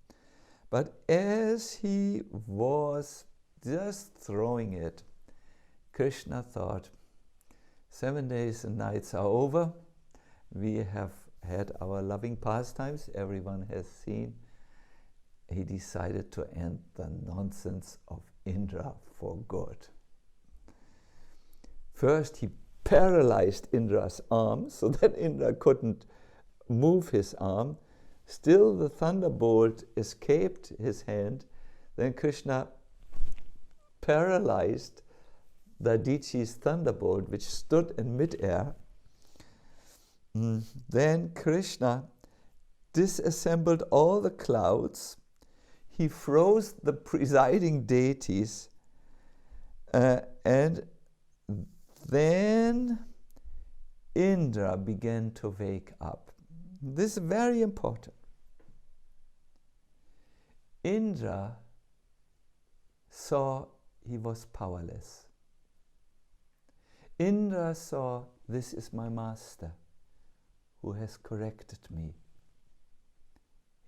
But as he was just throwing it, Krishna thought, 7 days and nights are over. We have had our loving pastimes. Everyone has seen. He decided to end the nonsense of Indra for good. First, he paralyzed Indra's arm so that Indra couldn't move his arm. Still, the thunderbolt escaped his hand. Then Krishna paralyzed Dadichi's thunderbolt, which stood in midair. Then Krishna disassembled all the clouds. He froze the presiding deities, and then Indra began to wake up. This is very important. Indra saw he was powerless. Indra saw, this is my master who has corrected me.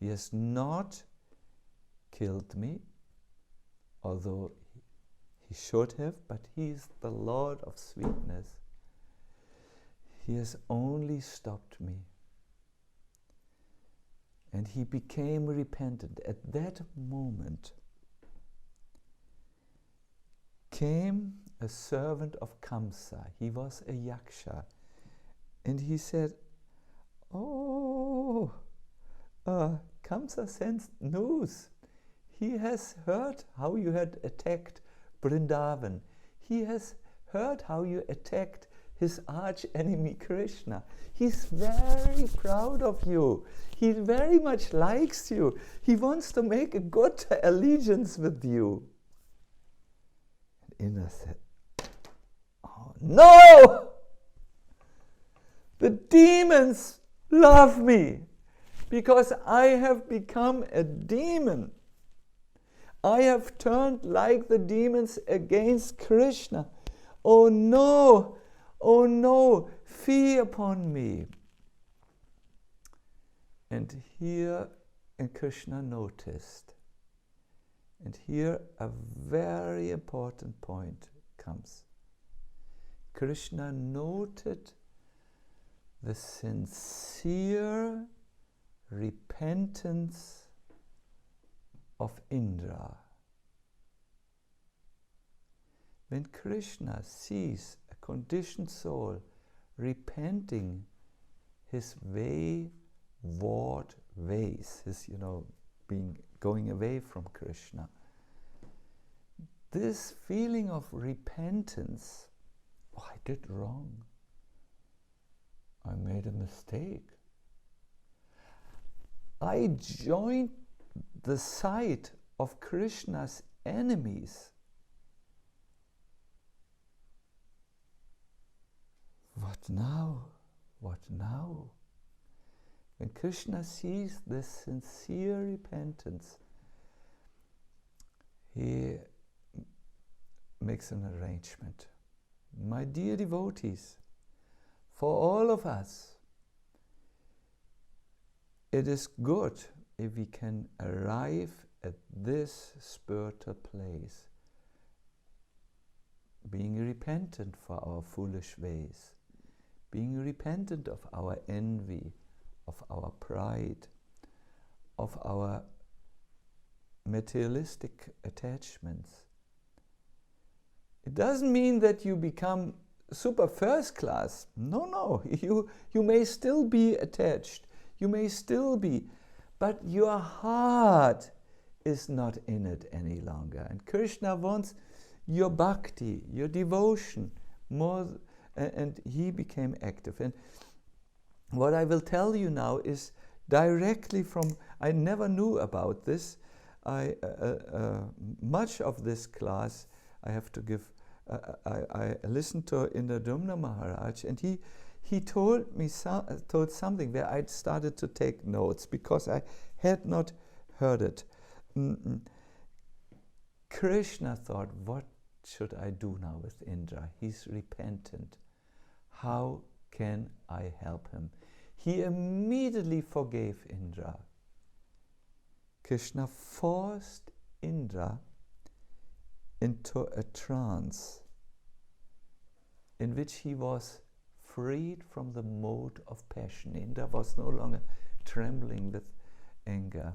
He has not killed me, although he should have, but he is the Lord of sweetness. He has only stopped me. And he became repentant. At that moment came a servant of Kamsa. He was a yaksha. And he said, Kamsa sends news. He has heard how you had attacked Vrindavan. He has heard how you attacked his arch enemy Krishna. He's very proud of you. He very much likes you. He wants to make a good allegiance with you. And Indra said, oh no! The demons love me because I have become a demon. I have turned like the demons against Krishna. Oh no, fie upon me. And here, and Krishna noticed. And here a very important point comes. Krishna noted the sincere repentance of Indra. When Krishna sees a conditioned soul repenting his wayward ways, his, going away from Krishna, this feeling of repentance, oh, I did wrong, I made a mistake, I joined the side of Krishna's enemies. What now? What now? When Krishna sees this sincere repentance, he makes an arrangement. My dear devotees, for all of us, it is good if we can arrive at this spiritual place, being repentant for our foolish ways, being repentant of our envy, of our pride, of our materialistic attachments. It doesn't mean that you become super first class. No, you may still be attached, you may still be, but your heart is not in it any longer. And Krishna wants your bhakti, your devotion more, and he became active. And what I will tell you now is directly from, I never knew about this. Much of this class I have to give, I listened to Indradumna Maharaj, and he told me told something where I started to take notes because I had not heard it. Krishna thought, what should I do now with Indra? He's repentant. How can I help him? He immediately forgave Indra. Krishna forced Indra into a trance in which he was freed from the mode of passion. Indra was no longer trembling with anger.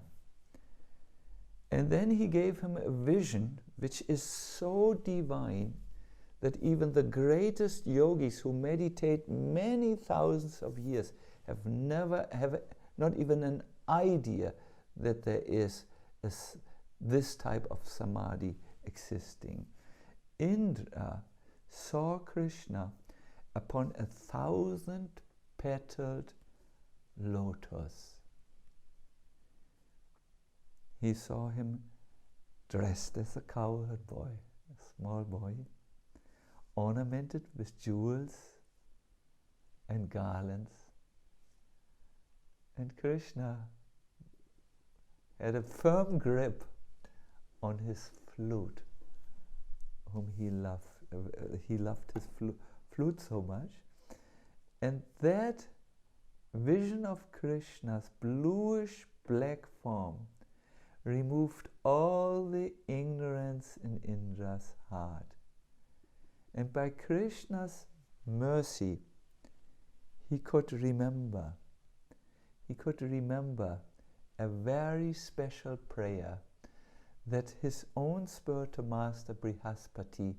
And then he gave him a vision which is so divine that even the greatest yogis who meditate many thousands of years have not even an idea that there is this type of samadhi existing. Indra saw Krishna upon 1,000-petaled lotus. He saw him dressed as a cowherd boy, a small boy, ornamented with jewels and garlands. And Krishna had a firm grip on his flute, whom he loved. He loved his flute so much. And that vision of Krishna's bluish black form removed all the ignorance in Indra's heart. And by Krishna's mercy, he could remember a very special prayer that his own spiritual master Brihaspati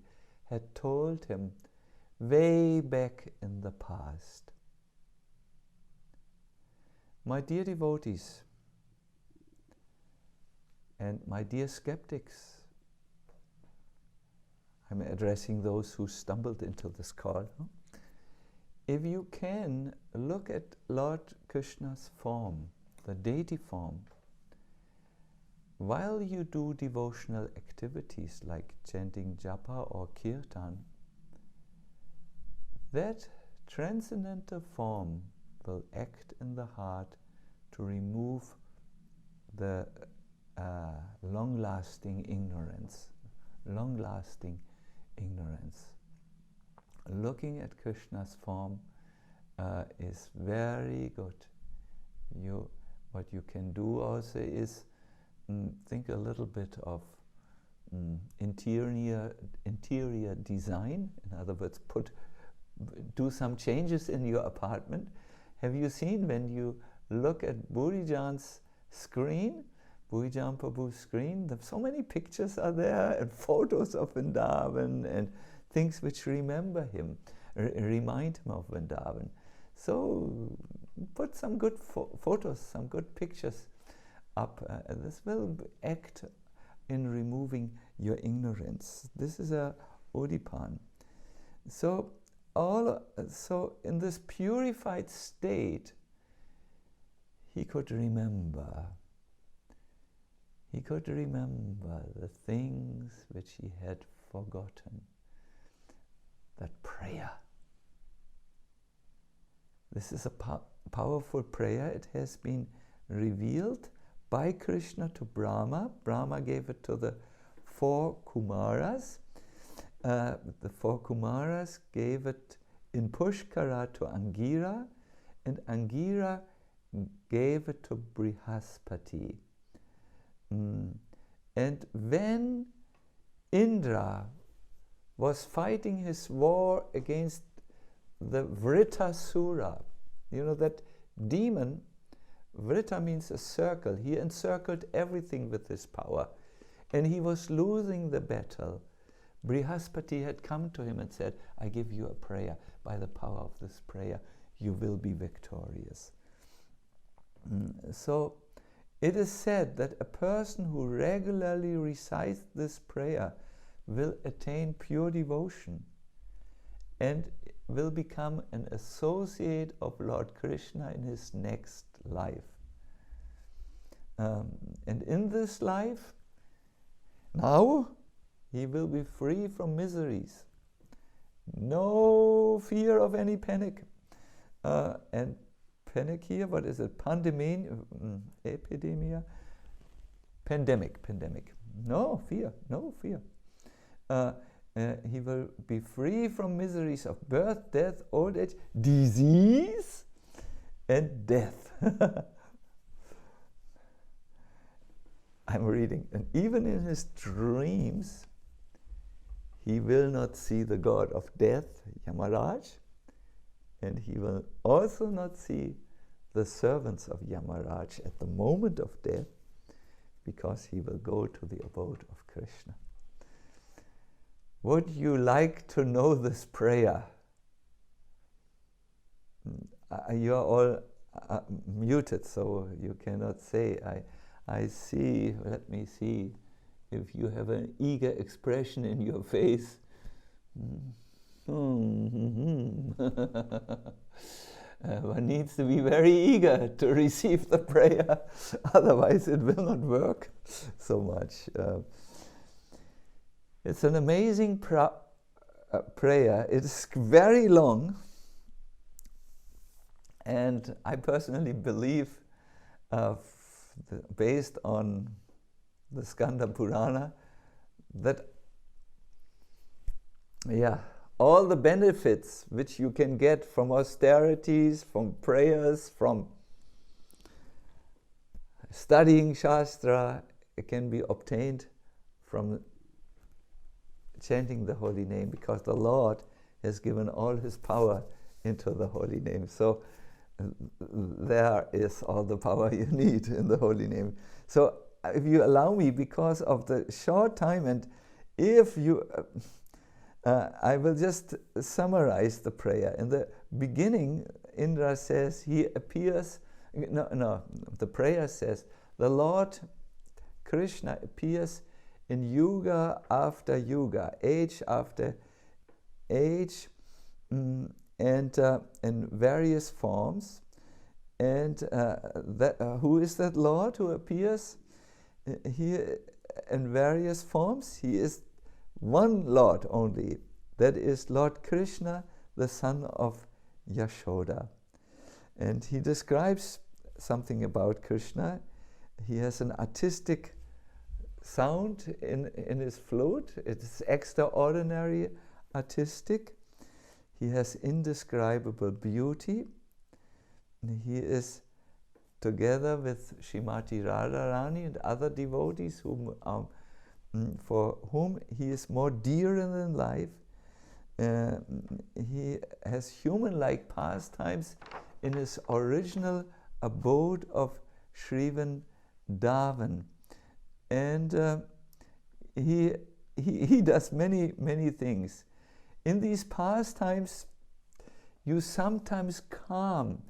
had told him way back in the past. My dear devotees, and my dear skeptics, I'm addressing those who stumbled into this call. If you can look at Lord Krishna's form, the deity form, while you do devotional activities like chanting japa or kirtan, that transcendental form will act in the heart to remove the long-lasting ignorance. Looking at Krishna's form is very good. What you can do also is think a little bit of interior design. In other words, do some changes in your apartment. Have you seen when you look at Burijan's screen? Bhuijambabu screen. So many pictures are there and photos of Vrindavan and things which remember him, remind him of Vrindavan. So put some good photos, some good pictures up. This will act in removing your ignorance. This is a Udipan. So in this purified state, he could remember. He could remember the things which he had forgotten. That prayer. This is a powerful prayer. It has been revealed by Krishna to Brahma. Brahma gave it to the 4 Kumaras. The 4 Kumaras gave it in Pushkara to Angira, and Angira gave it to Brihaspati. And when Indra was fighting his war against the Vritasura, you know that demon, Vrita means a circle. He encircled everything with his power, and he was losing the battle. Brihaspati had come to him and said, I give you a prayer. By the power of this prayer, you will be victorious. So it is said that a person who regularly recites this prayer will attain pure devotion and will become an associate of Lord Krishna in his next life. And in this life, now, he will be free from miseries. No fear of any panic. And panic here, what is it? Epidemia? Pandemic. No fear. He will be free from miseries of birth, death, old age, disease, and death. I'm reading. And even in his dreams, he will not see the god of death, Yamaraj, and he will also not see the servants of Yamaraj at the moment of death, because he will go to the abode of Krishna. Would you like to know this prayer? You are all muted, so you cannot say. I see, let me see if you have an eager expression in your face. One needs to be very eager to receive the prayer, otherwise it will not work so much. It's an amazing prayer. It's very long, and I personally believe, based on the Skanda Purana, that all the benefits which you can get from austerities, from prayers, from studying Shastra, it can be obtained from chanting the holy name, because the Lord has given all his power into the holy name. So there is all the power you need in the holy name. So if you allow me, because of the short time, and if you I will just summarize the prayer. In the beginning, Indra says he appears, the prayer says, the Lord Krishna appears in yuga after yuga, age after age, and in various forms. And who is that Lord who appears here in various forms? He is one Lord only. That is Lord Krishna, the son of Yashoda. And he describes something about Krishna. He has an artistic sound in his flute. It's extraordinary artistic. He has indescribable beauty. He is together with Srimati Radharani and other devotees for whom he is more dear than life. He has human-like pastimes in his original abode of Srivandavan. And he does many things. In these pastimes, you sometimes calm,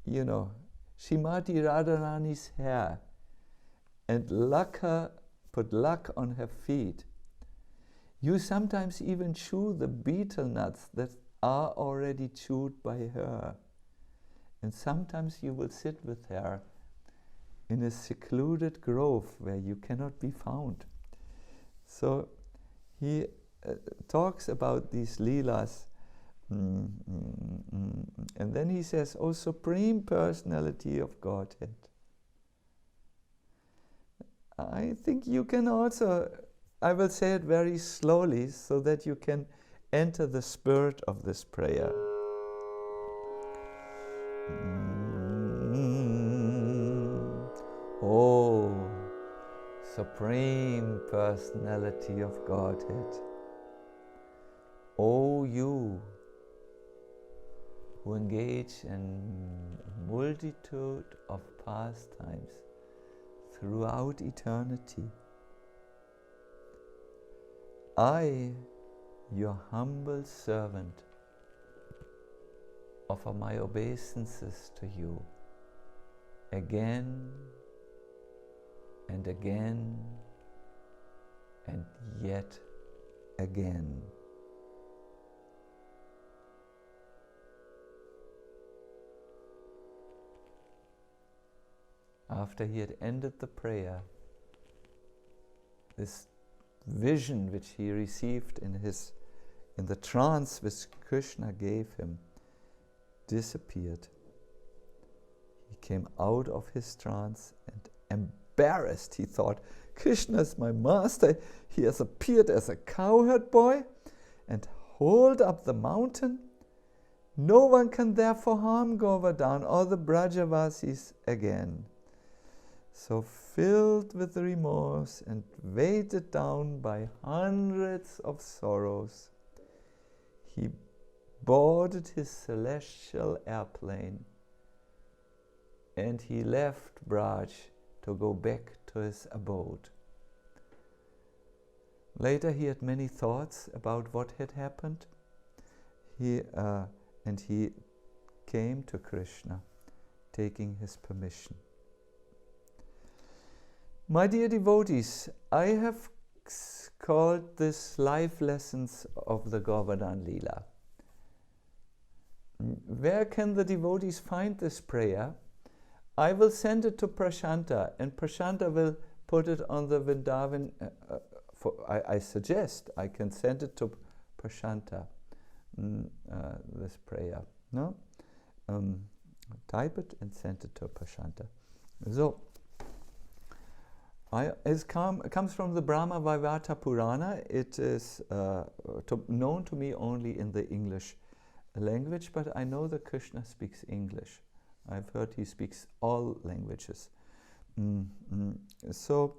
you know, Srimati Radharani's hair and put luck on her feet. You sometimes even chew the betel nuts that are already chewed by her. And sometimes you will sit with her in a secluded grove where you cannot be found. So he talks about these Leelas. And then he says, "O Supreme Personality of Godhead." I think you can also, I will say it very slowly so that you can enter the spirit of this prayer. Oh, Supreme Personality of Godhead. Oh, you who engage in a multitude of pastimes throughout eternity. I, your humble servant, offer my obeisances to you again and again and yet again. After he had ended the prayer, this vision which he received in the trance which Krishna gave him disappeared. He came out of his trance and embarrassed, he thought, Krishna is my master. He has appeared as a cowherd boy and hauled up the mountain. No one can therefore harm Govardhan or the Brajavasis again. So filled with remorse and weighted down by hundreds of sorrows, he boarded his celestial airplane and he left Braj to go back to his abode. Later he had many thoughts about what had happened. He came to Krishna, taking his permission. My dear devotees, I have called this life lessons of the Govardhana Lila. Where can the devotees find this prayer? I will send it to Prashanta, and Prashanta will put it on the Vrindavan. I suggest I can send it to Prashanta, this prayer. No? Type it and send it to Prashanta. So, it comes from the Brahma Vaivarta Purana. It is known to me only in the English language, but I know that Krishna speaks English. I've heard he speaks all languages. So,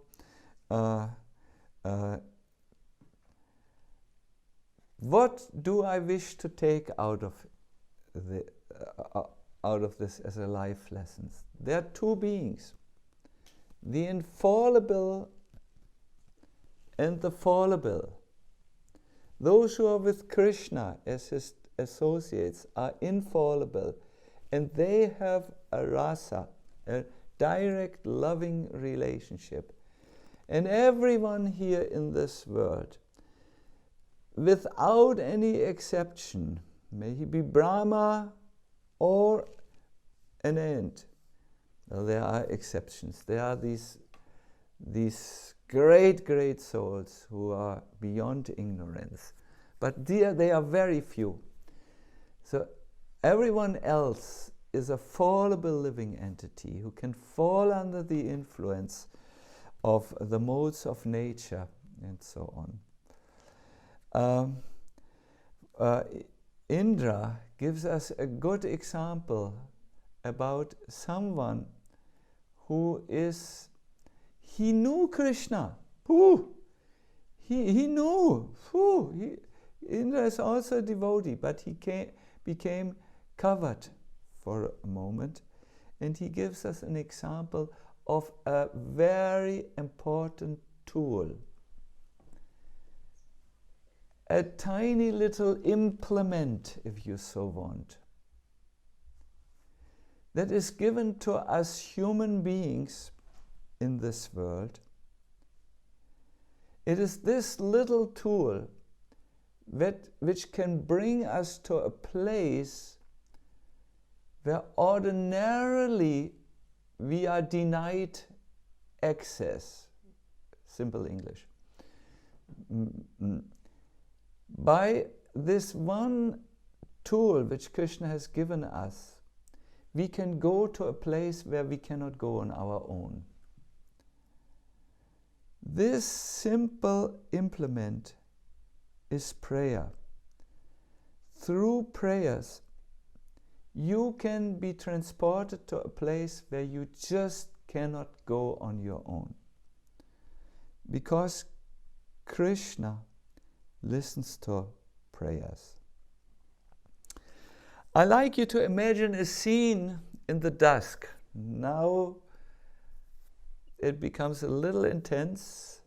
what do I wish to take out of this as a life lessons? There are two beings, the infallible and the fallible. Those who are with Krishna as his associates are infallible, and they have a rasa, a direct loving relationship. And everyone here in this world, without any exception, may he be Brahma or an ant. Well, there are exceptions. There are these great souls who are beyond ignorance. But they are very few. So everyone else is a fallible living entity who can fall under the influence of the modes of nature and so on. Indra gives us a good example about someone who he knew Krishna. He knew. Indra is also a devotee, but he became covered for a moment, and he gives us an example of a very important tool. A tiny little implement, if you so want, that is given to us human beings in this world. It is this little tool which can bring us to a place where ordinarily we are denied access. Simple English. By this one tool which Krishna has given us, we can go to a place where we cannot go on our own. This simple implement is prayer. Through prayers, you can be transported to a place where you just cannot go on your own. Because Krishna listens to prayers. I like you to imagine a scene in the dusk. Now it becomes a little intense.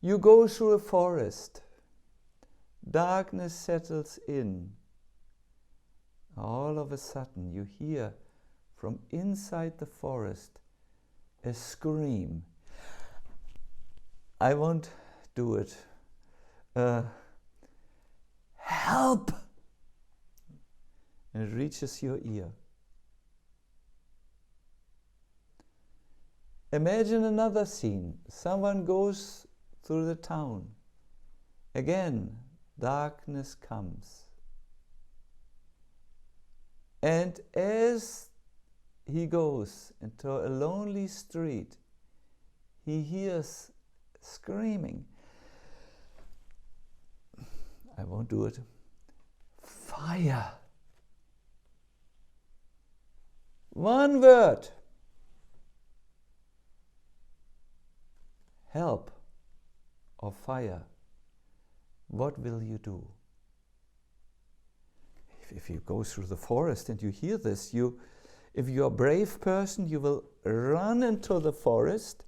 You go through a forest. Darkness settles in. All of a sudden you hear from inside the forest a scream. I won't do it. Help! And it reaches your ear. Imagine another scene. Someone goes through the town. Again, darkness comes. And as he goes into a lonely street, he hears screaming. I won't do it. Fire. One word. Help or fire. What will you do? If you go through the forest and you hear this, if you're a brave person, you will run into the forest.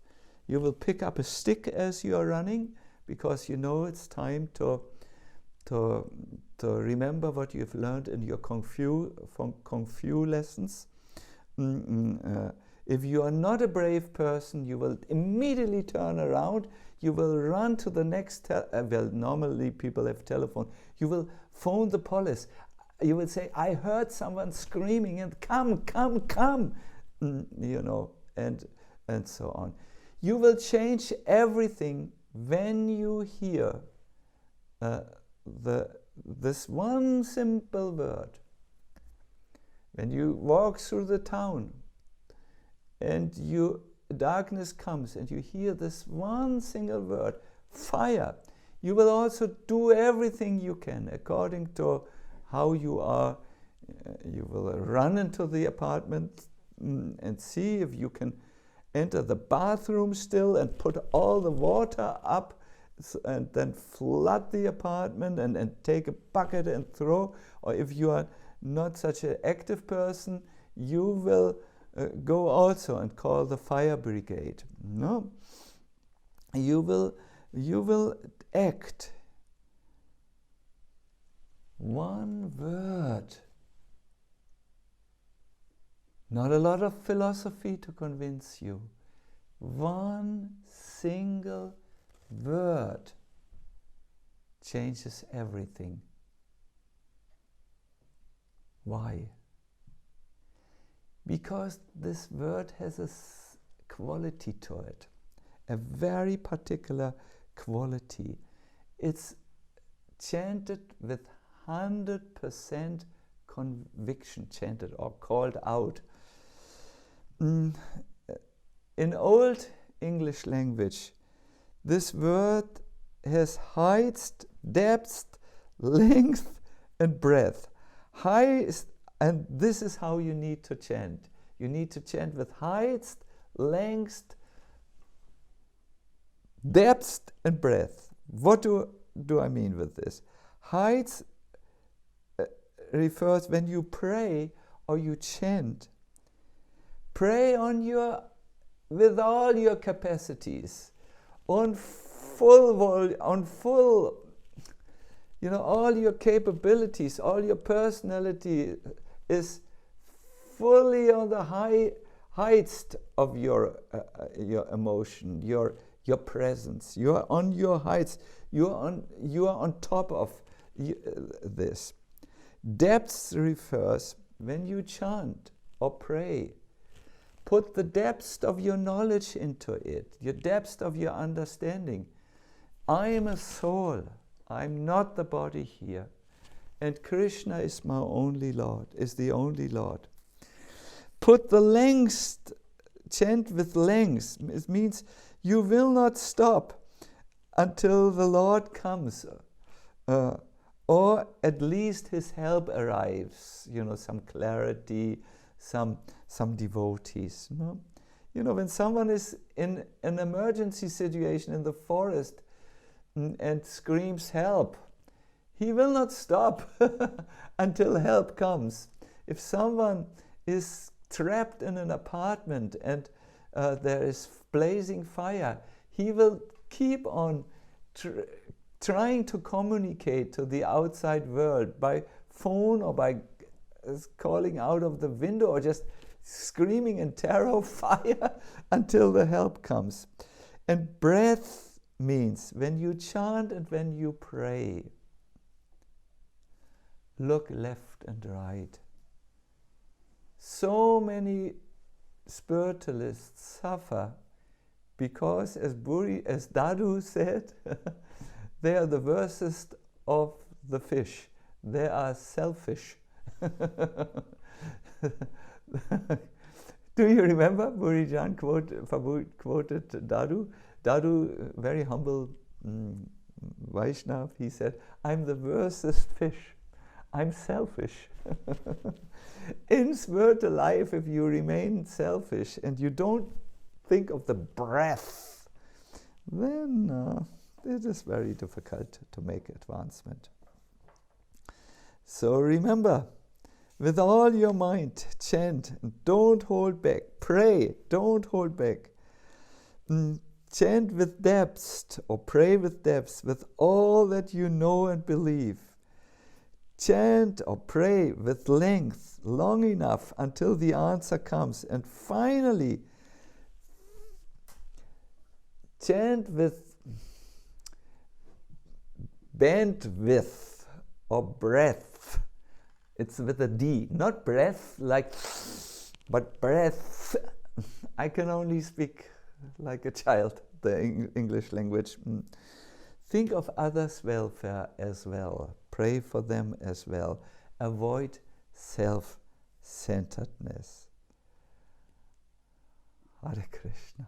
You will pick up a stick as you are running, because you know it's time to remember what you've learned in your Kung Fu lessons. If you are not a brave person, you will immediately turn around. You will run to the next, well, normally people have telephone. You will phone the police. You will say, I heard someone screaming, and come, you know, and so on. You will change everything when you hear this one simple word. When you walk through the town and darkness comes and you hear this one single word, fire, you will also do everything you can according to how you are. You will run into the apartment and see if you can enter the bathroom still and put all the water up and then flood the apartment and take a bucket and throw. Or if you are not such an active person, you will go also and call the fire brigade. No, you will act. One word. Not a lot of philosophy to convince you. One single word changes everything. Why? Because this word has a quality to it, a very particular quality. It's chanted with 100% conviction, chanted or called out. In Old English language, this word has height, depth, length, and breadth. And this is how you need to chant. You need to chant with height, length, depth, and breadth. What do I mean with this? Height refers when you pray or you chant. Pray on your with all your capacities, on full, you know, all your capabilities, all your personality is fully on the heights of your emotion, your presence. You are on your heights. You are on top of this. Depths refers when you chant or pray. Put the depths of your knowledge into it, your depths of your understanding. I am a soul. I'm not the body here. And Krishna is my only Lord, is the only Lord. Put the lengths, chant with lengths. It means you will not stop until the Lord comes, or at least His help arrives. You know, some clarity, some devotees. You know, when someone is in an emergency situation in the forest and screams help, he will not stop until help comes. If someone is trapped in an apartment and there is blazing fire, he will keep on trying to communicate to the outside world by phone or by calling out of the window or just screaming in terror, fire, until the help comes. And breath means when you chant and when you pray, look left and right. So many spiritualists suffer because, as Dadu said, they are the worstest of the fish. They are selfish. Do you remember Burijan quoted Dadu? Dadu, very humble Vaishnav, he said, I'm the worstest fish. I'm selfish. In spiritual life, if you remain selfish and you don't think of the breath, then it is very difficult to make advancement. So remember, with all your mind, chant, don't hold back. Pray, don't hold back. Chant with depths or pray with depths, with all that you know and believe. Chant or pray with length, long enough until the answer comes. And finally, chant with bandwidth or breath. It's with a D, not breath like, but breath. I can only speak like a child, the English language. Think of others' welfare as well. Pray for them as well. Avoid self-centeredness. Hare Krishna.